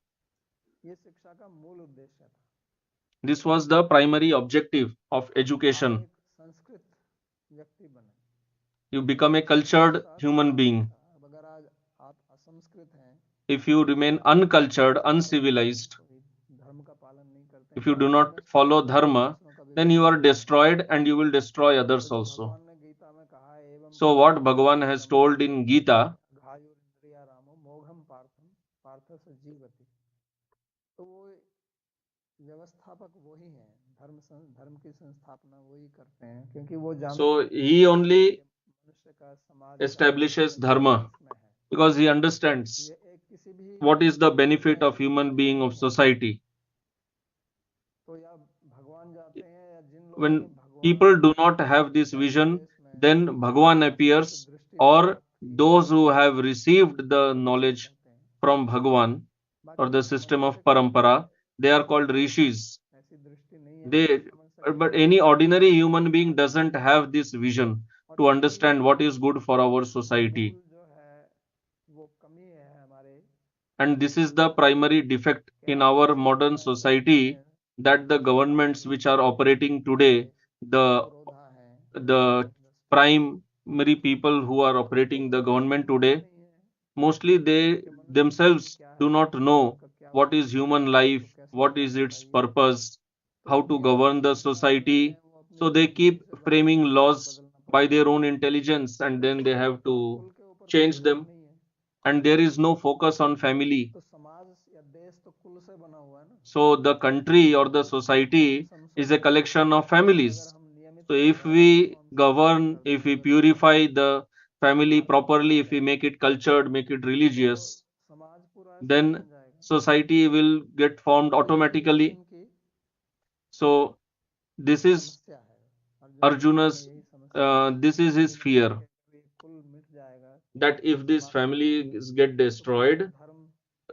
This was the primary objective of education. You become a cultured human being. If you remain uncultured, uncivilized, if you do not follow dharma, then you are destroyed and you will destroy others also. So what Bhagavan has told in Gita, so he only establishes dharma because he understands what is the benefit of human being of society. When people do not have this vision, then Bhagavan appears, or those who have received the knowledge from Bhagavan or the system of parampara, they are called rishis. But any ordinary human being doesn't have this vision to understand what is good for our society. And this is the primary defect in our modern society, that the governments which are operating today, the primary people who are operating the government today, mostly they themselves do not know what is human life, what is its purpose, how to govern the society. So they keep framing laws by their own intelligence and then they have to change them. And there is no focus on family. So the country or the society is a collection of families. So if we govern, if we purify the family properly, if we make it cultured, make it religious, then society will get formed automatically. So this is Arjuna's, this is his fear, that if these families get destroyed,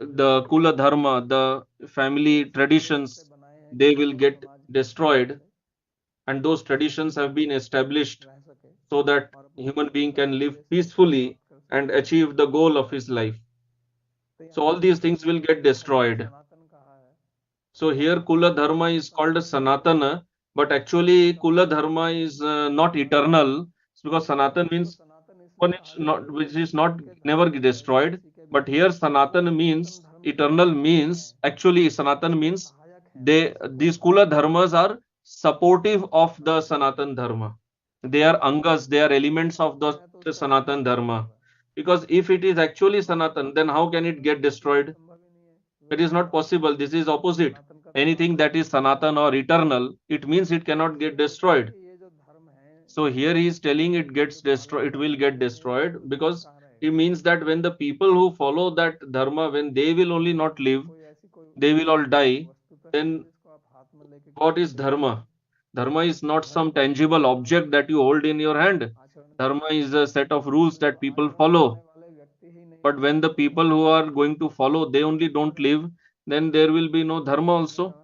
the Kula Dharma, the family traditions, they will get destroyed, and those traditions have been established so that human being can live peacefully and achieve the goal of his life. So all these things will get destroyed. So here Kula Dharma is called as Sanatana, but actually Kula Dharma is not eternal, because Sanatan means one is not, which is not never destroyed. But here Sanatan means eternal, means actually Sanatan means these Kula Dharmas are supportive of the Sanatan Dharma. They are angas, they are elements of the Sanatan Dharma. Because if it is actually Sanatan, then how can it get destroyed? It is not possible. This is opposite. Anything that is Sanatan or eternal, it means it cannot get destroyed. So here he is telling it gets destroyed, it will get destroyed, because it means that when the people who follow that dharma, when they will only not live, they will all die, then what is dharma? Dharma is not some tangible object that you hold in your hand. Dharma is a set of rules that people follow. But when the people who are going to follow, they only don't live, then there will be no dharma also.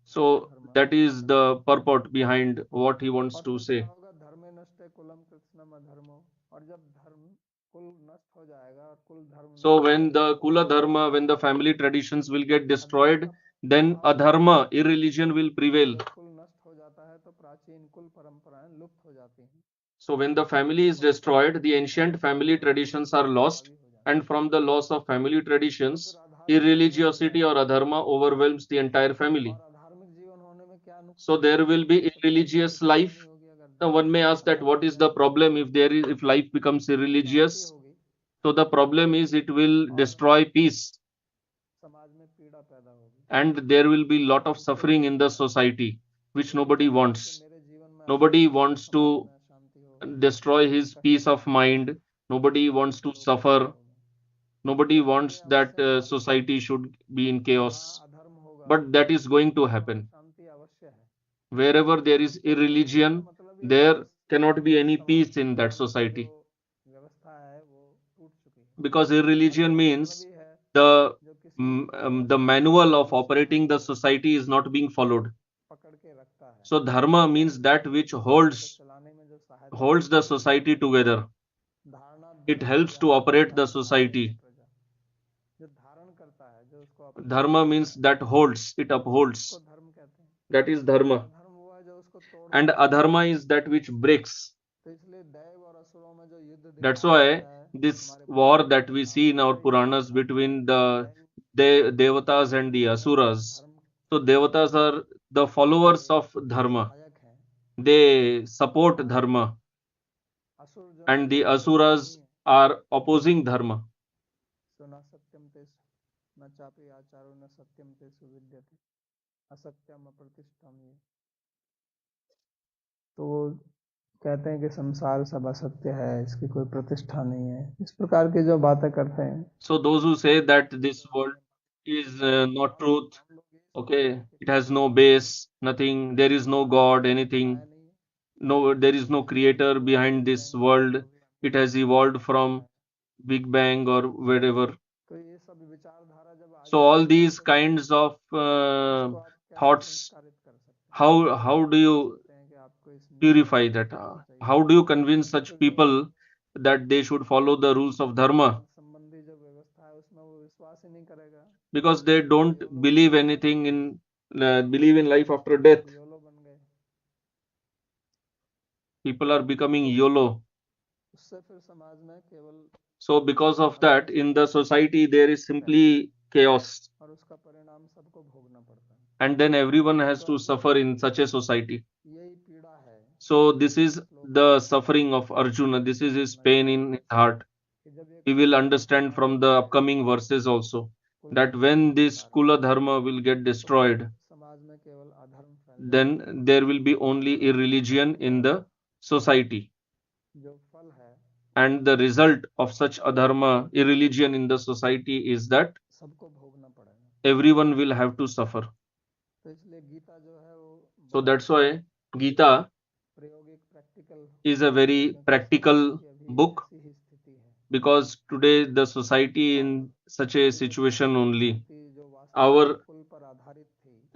So that is the purport behind what he wants to say. So when the Kula Dharma, when the family traditions will get destroyed, then adharma, irreligion will prevail. So when the family is destroyed, the ancient family traditions are lost, and from the loss of family traditions, irreligiosity or adharma overwhelms the entire family. So there will be irreligious life. Now one may ask that what is the problem if life becomes irreligious? So the problem is it will destroy peace, and there will be lot of suffering in the society, which nobody wants. Nobody wants to destroy his peace of mind. Nobody wants to suffer. Nobody wants that society should be in chaos. But that is going to happen. Wherever there is irreligion, there cannot be any peace in that society. Because irreligion means the the manual of operating the society is not being followed. So dharma means that which holds the society together. It helps to operate the society. Dharma means that holds, it upholds. That is dharma. And adharma is that which breaks. That's why this war that we see in our Puranas between the Devatas and the Asuras. So Devatas are the followers of Dharma. They support Dharma. And the Asuras are opposing Dharma. तो वो कहते हैं कि संसार सब असत्य है, इसकी कोई प्रतिष्ठा नहीं है, इस प्रकार की जो बातें करते हैं. So those who say that this world is not truth, okay, it has no base, nothing, there is no God, anything, no, there is no creator behind this world, it has evolved from Big Bang or wherever. So all these kinds of thoughts, how do you purify that? How do you convince such people that they should follow the rules of dharma? Because they don't believe anything in believe in life after death. People are becoming YOLO. So because of that, in the society there is simply chaos, and then everyone has to suffer in such a society. So this is the suffering of Arjuna. This is his pain in his heart. We will understand from the upcoming verses also that when this Kula Dharma will get destroyed, then there will be only irreligion in the society. And the result of such adharma, irreligion in the society is that everyone will have to suffer. So that's why Gita is a very practical book, because today the society in such a situation only. Our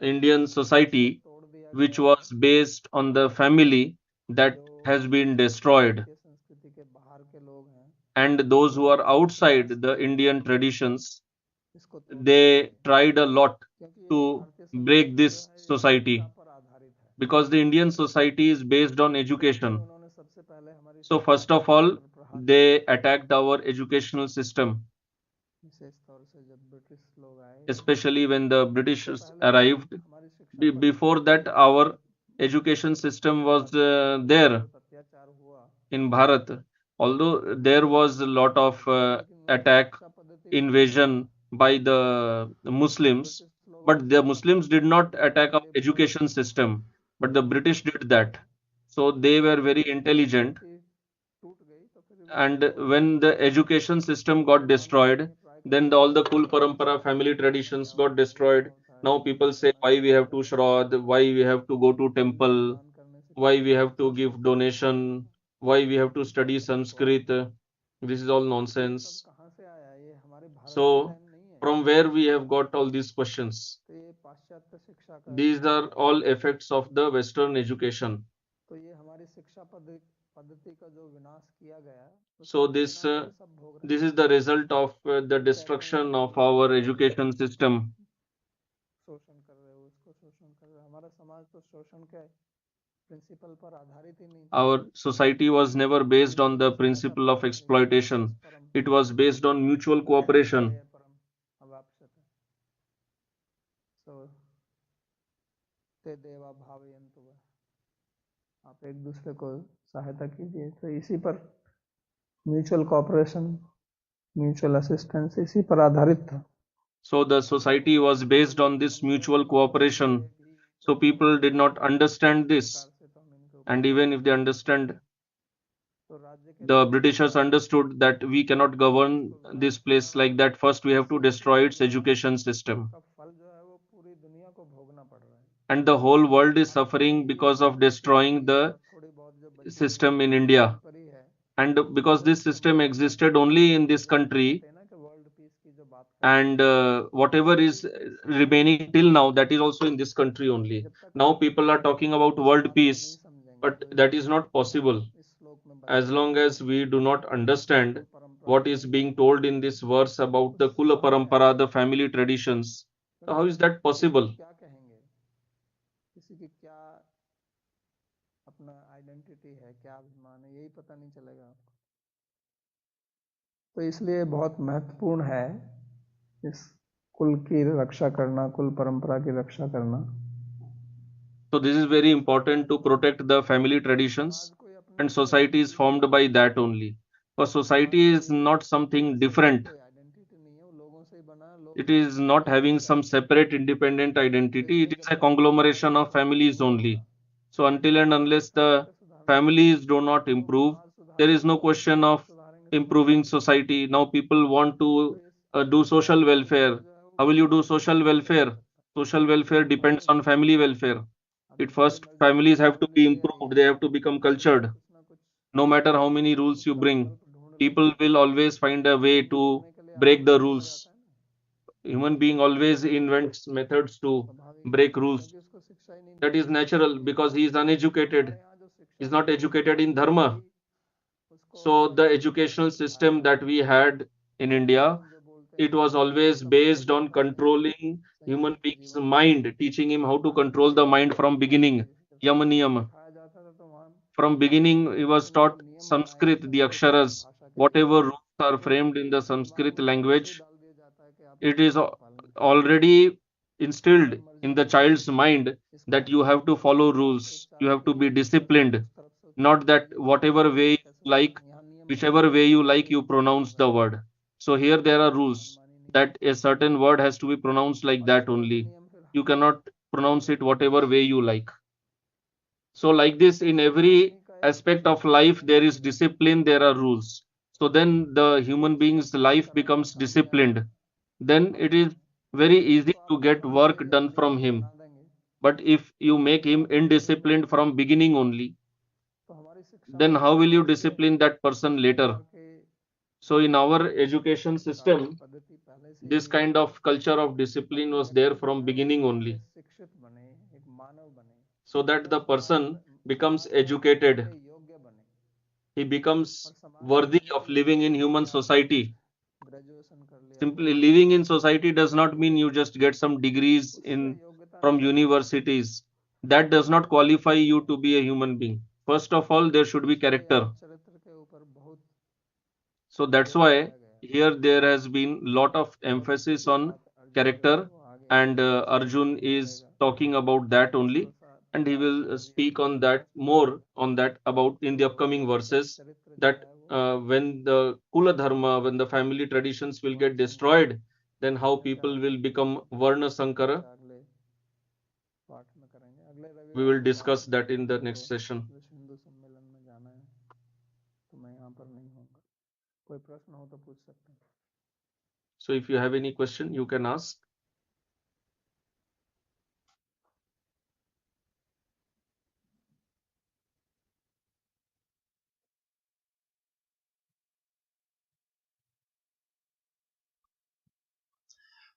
Indian society, which was based on the family, that has been destroyed. And those who are outside the Indian traditions, they tried a lot to break this society, because the Indian society is based on education. So first of all, they attacked our educational system, especially when the Britishers arrived. Before that, our education system was there in Bharat, although there was a lot of attack, invasion by the Muslims, but the Muslims did not attack our education system, but the British did that. So they were very intelligent, and when the education system got destroyed, then all the Kul Parampara family traditions got destroyed. Now people say why we have to Shraddh, why we have to go to temple, why we have to give donation, why we have to study Sanskrit. This is all nonsense. So from where we have got all these questions? These are all effects of the Western education. So this is the result of the destruction of our education system. Our society was never based on the principle of exploitation. It was based on mutual cooperation. आप एक दूसरे को सहायता कीजिए, तो इसी पर mutual cooperation, mutual assistance इसी पर आधारित था. So the society was based on this mutual cooperation. So people did not understand this, and even if they understand, the Britishers understood that we cannot govern this place like that. First we have to destroy its education system, and the whole world is suffering because of destroying the system in India. And because this system existed only in this country, and whatever is remaining till now, that is also in this country only. Now people are talking about world peace, but that is not possible as long as we do not understand what is being told in this verse about the Kula Parampara, the family traditions. How is that possible? अपना identity है, क्या अभिमान है, यही पता नहीं चलेगा आपको. तो इसलिए बहुत महत्वपूर्ण है इस कुल की रक्षा करना, कुल परंपरा की रक्षा करना. So this is very important to protect the family traditions, and society is formed by that only. For society is not something different. It is not having some separate independent identity. It is a conglomeration of families only. So until and unless the families do not improve, there is no question of improving society. Now people want to do social welfare. How will you do social welfare? Social welfare depends on family welfare. It first, families have to be improved. They have to become cultured. No matter how many rules you bring, people will always find a way to break the rules. Human being always invents methods to break rules. That is natural because he is uneducated. He is not educated in dharma. So the educational system that we had in India, it was always based on controlling human being's mind, teaching him how to control the mind from beginning. Yama niyama. From beginning, he was taught Sanskrit, the aksharas, whatever rules are framed in the Sanskrit language. It is already instilled in the child's mind that you have to follow rules, you have to be disciplined, not that whatever way you like, whichever way you like, you pronounce the word. So here there are rules that a certain word has to be pronounced like that only. You cannot pronounce it whatever way you like. So like this, in every aspect of life, there is discipline, there are rules. So then the human being's life becomes disciplined. Then it is very easy to get work done from him. But if you make him indisciplined from beginning only, then how will you discipline that person later? So in our education system, this kind of culture of discipline was there from beginning only, so that the person becomes educated, he becomes worthy of living in human society. Simply living in society does not mean you just get some degrees in from universities. That does not qualify you to be a human being. First of all, there should be character. So that's why here there has been lot of emphasis on character, and Arjun is talking about that only, and he will speak on that more on that about in the upcoming verses, that when the Kula Dharma, when the family traditions will get destroyed, then how people will become Varna Sankara. We will discuss that in the next session. So if you have any question, you can ask.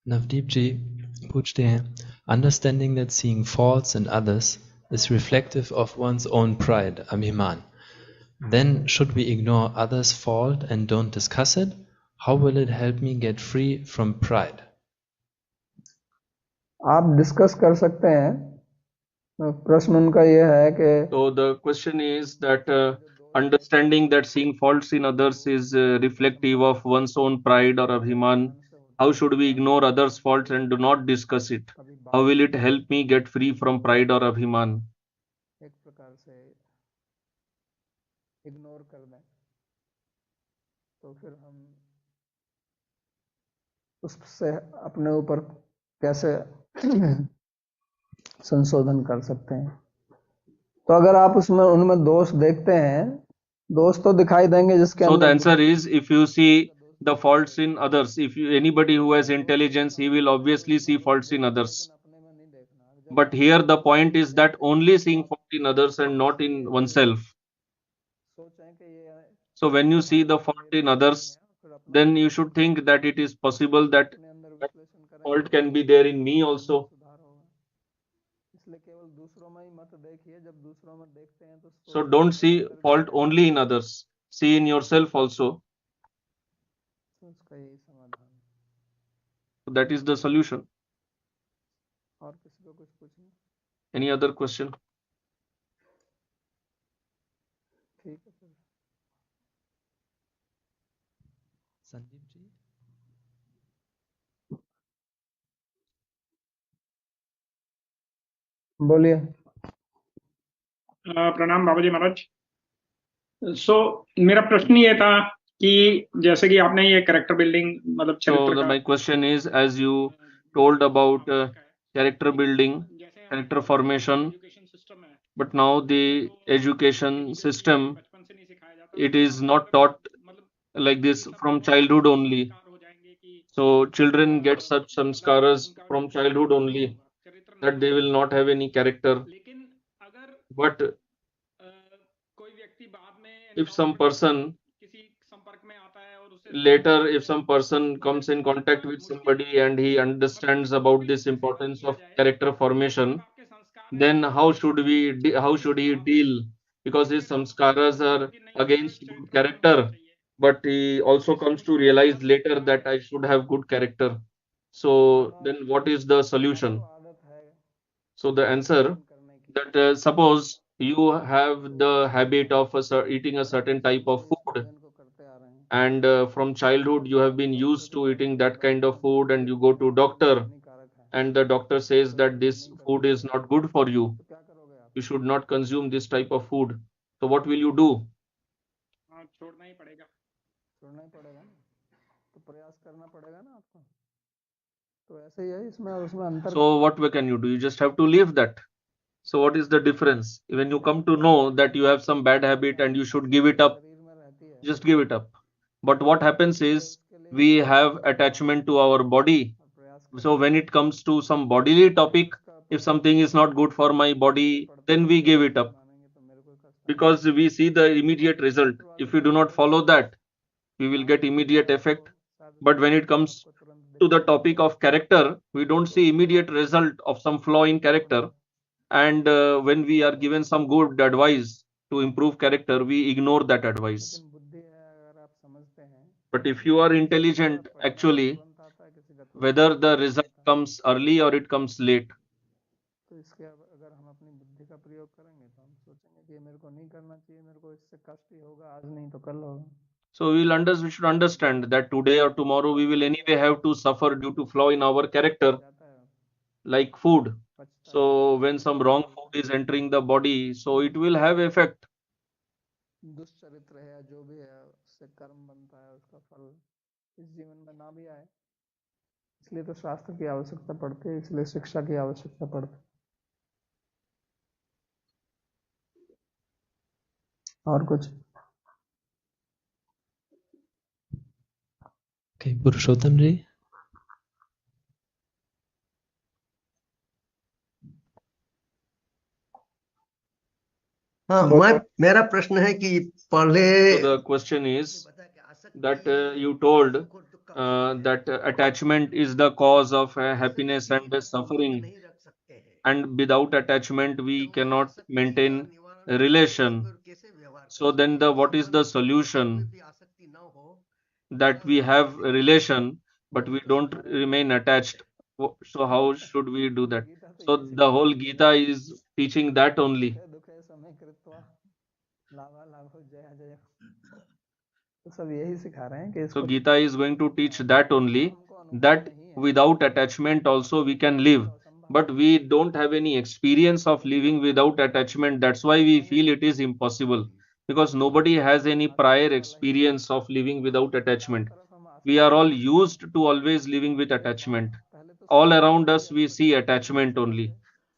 Navdeep ji, पूछते हैं, understanding that seeing faults in others is reflective of one's own pride, abhiman. Then should we ignore others' fault and don't discuss it? How will it help me get free from pride? आप discuss कर सकते हैं। प्रश्न उनका ये है कि So the question is that understanding that seeing faults in others is reflective of one's own pride or abhiman. How should we ignore others' faults and do not discuss it? How will it help me get free from pride or abhiman? एक प्रकार से ignore कर दें तो फिर हम उससे अपने ऊपर कैसे संशोधन कर सकते हैं। तो अगर आप उसमें उनमें दोष देखते हैं, दोष तो दिखाई देंगे जिसके So the अंदर answer is, if you see the faults in others, if you, anybody who has intelligence, he will obviously see faults in others. But here the point is that only seeing fault in others and not in oneself. So when you see the fault in others, then you should think that it is possible that that fault can be there in me also. So don't see fault only in others, see in yourself also. So that is the solution. Any other question? Sandeep ji? बोलिए। प्रणाम बाबाजी महाराज। सो मेरा प्रश्न ये था कि जैसे कि आपने ये कैरेक्टर बिल्डिंग मतलब चरित्र So का my question is, as you told about character building, character formation, but now the education system, it is not taught like this from childhood only. So children get such samskaras from childhood only, that they will not have any character. But if some person later, if some person comes in contact with somebody and he understands about this importance of character formation, then how should he deal? Because his samskaras are against good character, but he also comes to realize later that I should have good character. So then what is the solution? So the answer, that suppose you have the habit of eating a certain type of food, and from childhood you have been used to eating that kind of food, and you go to doctor and the doctor says that this food is not good for you, you should not consume this type of food. So what will you do? छोड़ना ही पड़ेगा। छोड़ना ही पड़ेगा ना, तो प्रयास करना पड़ेगा ना आपको। तो ऐसे ही है इसमें और उसमें अंतर So what can you do? You just have to leave that. So what is the difference? When you come to know that you have some bad habit and you should give it up, शरीर में रहती है just give it up. But what happens is we have attachment to our body. और प्रयास So when it comes to some bodily topic, if something is not good for my body, then we give it up मानेंगे तो मेरे को कष्ट because we see the immediate result. If we do not follow that, we will get immediate effect. But when it comes to the topic of character, we don't see immediate result of some flaw in character. And when we are given some good advice to improve character, we ignore that advice. लेकिन बुद्धि है अगर आप समझते हैं But if you are intelligent, actually, तुरंत आता है किसी का तुरंत whether the result comes early or it comes late, तो इसके अगर हम अपनी बुद्धि का प्रयोग करेंगे तो हम सोचेंगे कि ये मेरे को नहीं करना चाहिए मेरे को इससे कष्ट ही होगा आज नहीं तो कल होगा so we should understand that today or tomorrow we will anyway have to suffer due to flaw in our character, जाता है like food. पचता So when some wrong food is entering the body, so it will have effect. है दुष्चरित्र है या जो भी है उससे कर्म बनता है उसका फल इस जीवन में ना भी आए इसलिए तो शास्त्र की आवश्यकता पड़ती है इसलिए शिक्षा की आवश्यकता पड़ती है और कुछ Okay, Purushottam ji. हाँ मेरा प्रश्न है कि पहले So the question is that you told that attachment is the cause of happiness and suffering, and without attachment we cannot maintain a relation. So then what is the solution? That we have a relation but we don't remain attached. So how should we do that? So the whole Gita is teaching that only. दुखे समय कृत्वा लाभा लाभो जय जय तो सब यही सिखा रहे हैं कि So इसको Gita is going to teach that only, that without attachment also we can live, but we don't have any experience of living without attachment. That's why we feel it is impossible, because nobody has any prior experience of living without attachment. We are all used to always living with attachment. All around us we see attachment only.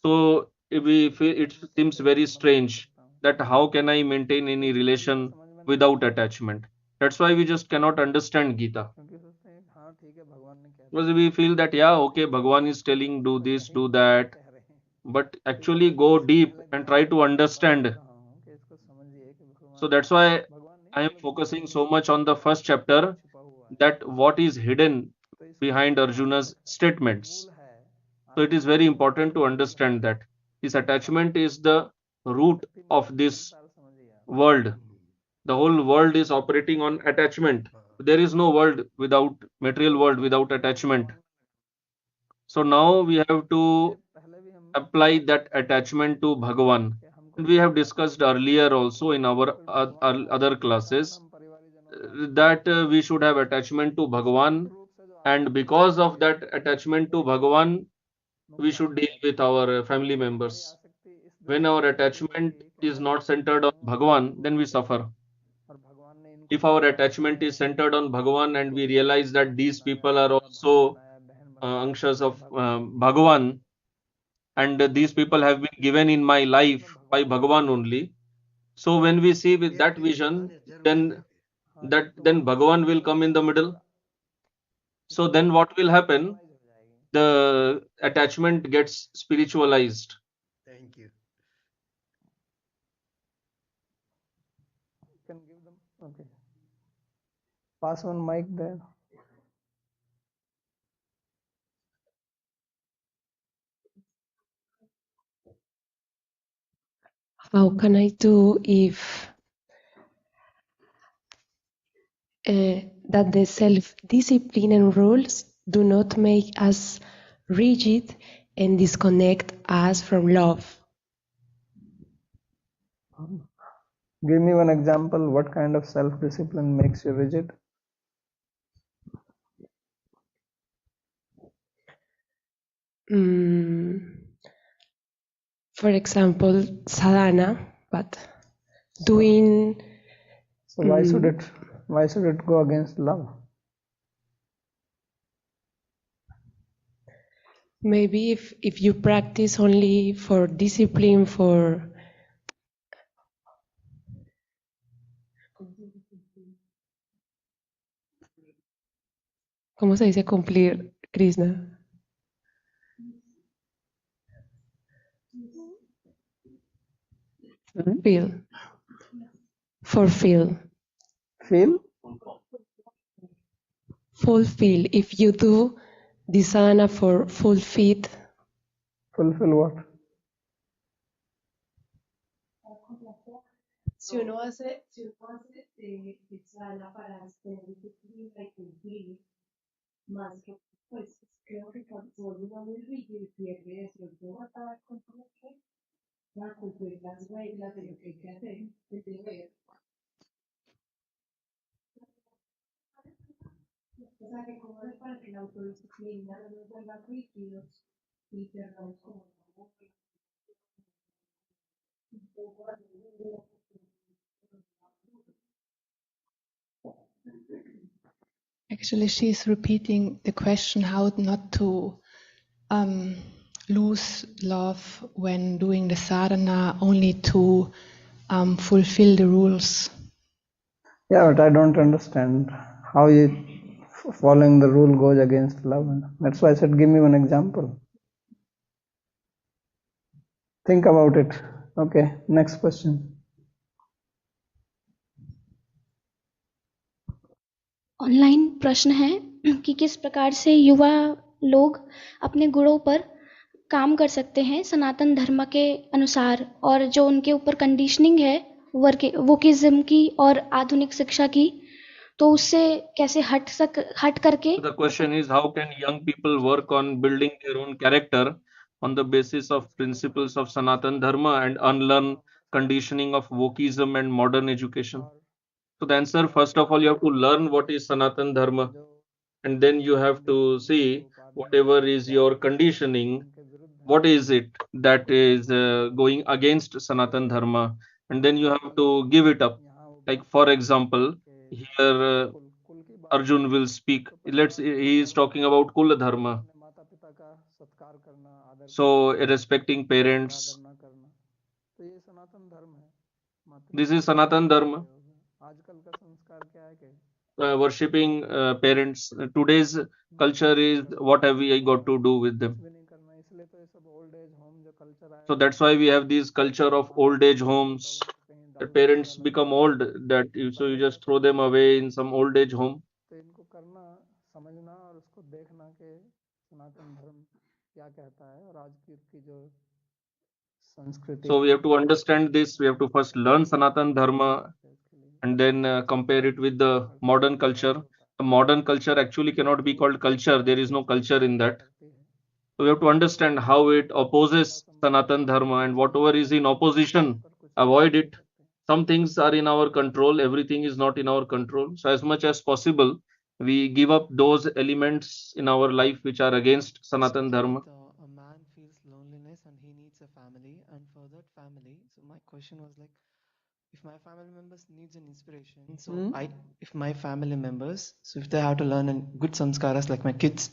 So we feel it seems very strange that how can I maintain any relation without attachment? That's why we just cannot understand Gita. क्योंकि सोचते हैं हाँ ठीक है भगवान ने कह Because we feel that, yeah, okay, Bhagwan is telling do this, do that. कह रहे हैं But actually go deep and try to understand. रहा हूँ कि इसको समझिए कि भगवान So that's why भगवान नहीं I am focusing so much on the first chapter, छुपा हुआ है that what is hidden तो इसका behind Arjuna's statements. मूल है So it is very important to understand that this attachment is the root of this साल समझिए आप world. The whole world is operating on attachment. There is no world without material world without attachment. So now we have to पहले भी हम apply that attachment to Bhagavan. And we have discussed earlier also in our other classes हम परिवारीजनों that we should have attachment to Bhagavan, and because of that attachment to Bhagavan we should deal with our family members. When our attachment is not centered on Bhagavan, then we suffer. और भगवान ने इनको If our attachment is centered on Bhagavan and we realize that these people are also anshas of Bhagavan, and these people have been given in my life by Bhagavan only. So when we see with that vision, then Bhagavan will come in the middle. So then what will happen? The attachment gets spiritualized. Thank you can give them okay pass one mic there How can I do if that the self-discipline and rules do not make us rigid and disconnect us from love? give me one example what kind of self discipline makes you rigid For example, sadhana, but doing so why should it go against love Maybe if you practice only for discipline, for ¿cómo se dice cumplir, Krishna? Feel. Fulfill. Feel? Fulfill. If you do dhisana for fulfill, Fulfill what? si uno hace dhisana para tener disciplina y cumplir, más que, pues creo que se vuelve uno muy rígido y pierde eso. Yo estaba con para cumplir las reglas de lo que hay que hacer, de deber. O sea, que como es para que la autodisciplina no nos vuelva rígidos y perdamos como Actually, she is repeating the question how not to lose love when doing the sadhana, only to fulfill the rules. Yeah, but I don't understand how following the rule goes against love. That's why I said, give me one example. Think about it. Okay, next question. Online प्रश्न है कि किस प्रकार से युवा लोग अपने गुणों पर काम कर सकते हैं सनातन धर्म के अनुसार, और जो उनके ऊपर कंडीशनिंग है वोकिज्म की और आधुनिक शिक्षा की, तो उससे कैसे हट करके. The question is, how can young people work on building their own character on the basis of principles of Sanatan Dharma and unlearn conditioning of Wokism and modern education? So the answer, first of all, you have to learn what is Sanatan Dharma, and then you have to see whatever is your conditioning, what is it that is going against Sanatan Dharma, and then you have to give it up. Like, for example, here Arjun will speak. He is talking about Kula Dharma. So respecting parents. This is Sanatan Dharma. Worshipping parents. Today's culture is, what have we got to do with them? So that's why we have this culture of old age homes. The parents become old, so you just throw them away in some old age home. So we have to understand this. We have to first learn Sanatan Dharma and then compare it with the modern culture. The modern culture actually cannot be called culture. There is no culture in that. So we have to understand how it opposes Sanatan Dharma, and whatever is in opposition, avoid it. Some things are in our control. Everything is not in our control. So as much as possible, we give up those elements in our life which are against Sanatan Dharma. A man feels loneliness and he needs a family, and for that family, so my question was like, if my family members needs an inspiration, so if my family members, so if they have to learn good samskaras like my kids,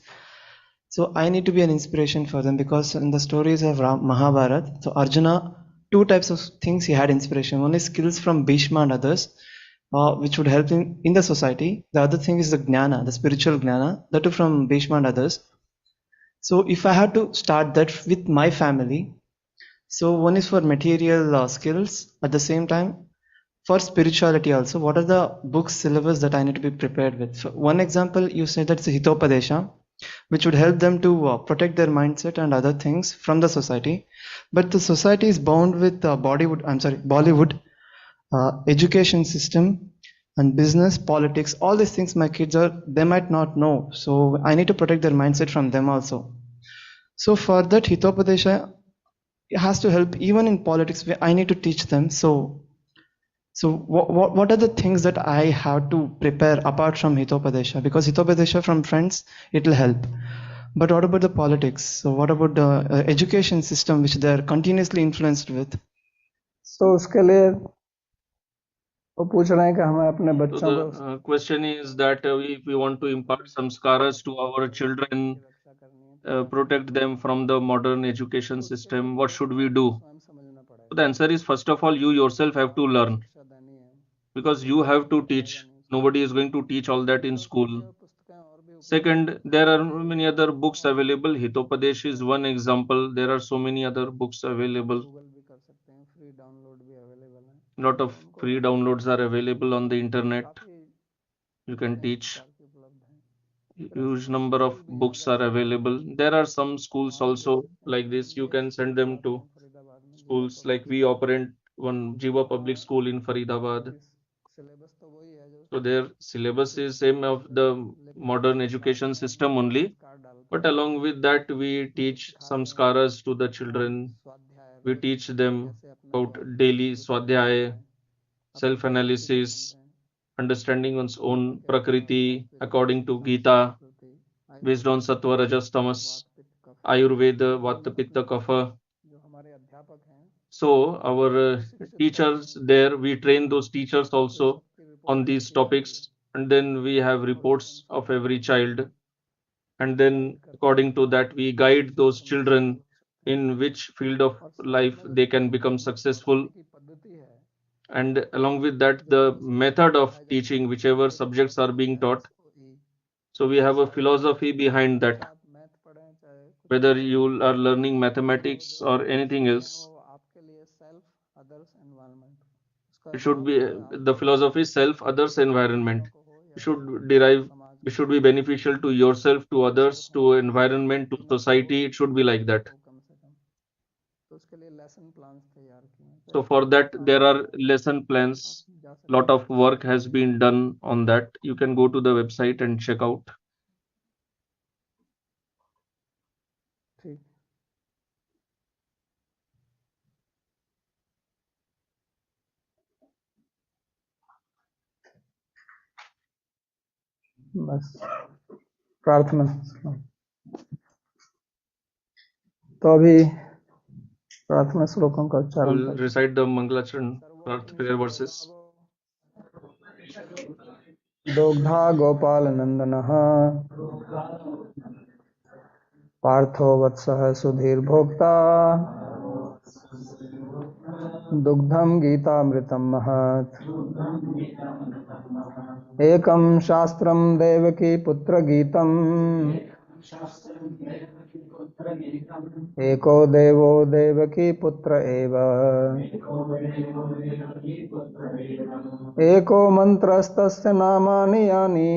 so I need to be an inspiration for them, because in the stories of Mahabharata, so Arjuna, two types of things he had inspiration. One is skills from Bhishma and others, which would help him in the society. The other thing is the jnana, the spiritual jnana, that too from Bhishma and others. So if I had to start that with my family, so one is for material skills, at the same time for spirituality also, what are the books syllabus that I need to be prepared with? So one example, you said that's a Hitopadesha, which would help them to protect their mindset and other things from the society. But the society is bound with Bollywood, education system and business, politics, all these things my kids they might not know. So I need to protect their mindset from them also. So for that, Hitopadesha has to help even in politics. I need to teach them. So what are the things that I have to prepare apart from Hitopadesha? Because Hitopadesha from friends, it will help. But what about the politics? So what about the education system which they are continuously influenced with? So उसके लिए वो पूछ रहे हैं कि हमें अपने बच्चों को. The question is that if we want to impart samskaras to our children, protect them from the modern education system? What should we do? So the answer is, first of all, you yourself have to learn, because you have to teach. Nobody is going to teach all that in school. Second, there are many other books available. Hitopadesh is one example. There are so many other books available. Lot of free downloads are available on the internet. You can teach. Huge number of books are available. There are some schools also like this. You can send them to schools. Like we operate one Jiva public school in Faridabad. So their syllabus is same of the modern education system only. But along with that, we teach samskaras to the children. We teach them about daily swadhyaya, self-analysis, understanding one's own prakriti according to Gita, based on sattva, rajas, tamas, Ayurveda, vata, pitta, kapha. So our teachers there, we train those teachers also on these topics, and then we have reports of every child, and then according to that we guide those children in which field of life they can become successful. And along with that, the method of teaching, whichever subjects are being taught, so we have a philosophy behind that. Whether you are learning mathematics or anything else, it should be the philosophy self, others, environment. You should derive, it should be beneficial to yourself, to others, to environment, to society. It should be like that. So for that, there are lesson plans. Lot of work has been done on that. You can go to the website and check out. बस प्रार्थना। तो अभी प्रार्थना श्लोकों का उच्चारण We'll recite the Mangalacharan prayer verses. दुग्धा गोपाल नंदनः पार्थो वत्सः सुधीर भोक्ता दुग्धम गीतामृतम महत् एकं शास्त्रम देवकी पुत्र गीतम एको देवो देवकी पुत्र एव एको मंत्रस्तस्य नामानि यानि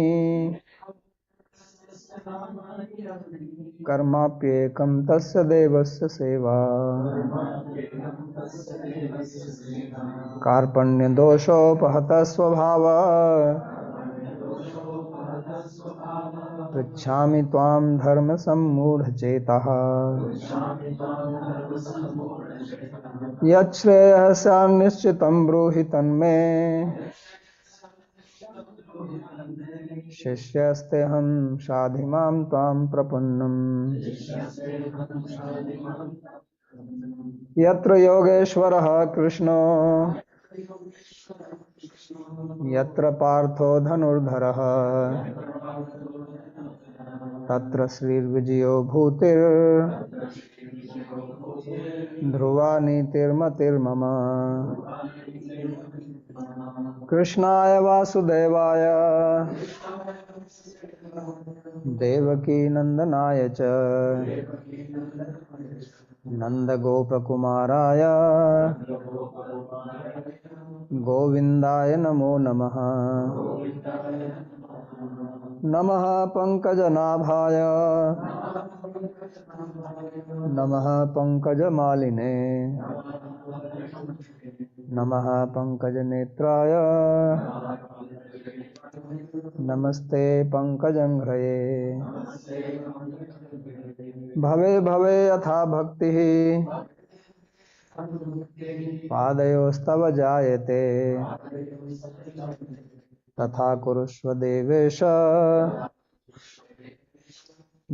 कर्माप्येकं तस्य देवस्य सेवा कार्पण्यदोषोपहतः स्वभावः पृच्छामि त्वां धर्मसम्मूढचेतः यच्छ्रेयस्यान्निश्चितं ब्रूहि तन्मे शिष्यस्तेऽहं शाधिमां त्वां प्रपन्नम् यत्र योगेश्वरः कृष्णो यत्र पार्थो धनुर्धरः तत्र श्रीर्विजयो भूतिर् ध्रुवा नीतिर्मतिर्मम कृष्णाय वासुदेवाय देवकी नंदनाय च नंदगोपकुमाराय गोविन्दाय नमो नमः नमः पंकजनाभाय नमः पंकजमालिने नमः पंकजनेत्राय नमस्ते पंकजंघ्रये भवे भवे यथा भक्तिः पादयोस्तव जायते तथा कुरुष्व देवेश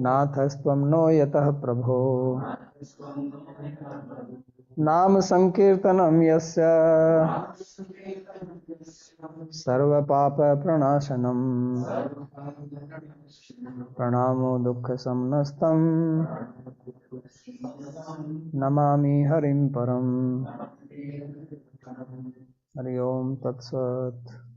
नाथस्त्वं नो यतः प्रभो नाम संकीर्तनम यस्य सर्व पाप प्रणाशनम प्रणामो दुःख समनस्तम नमामि हरिं परम। हरि ओम तत्सत।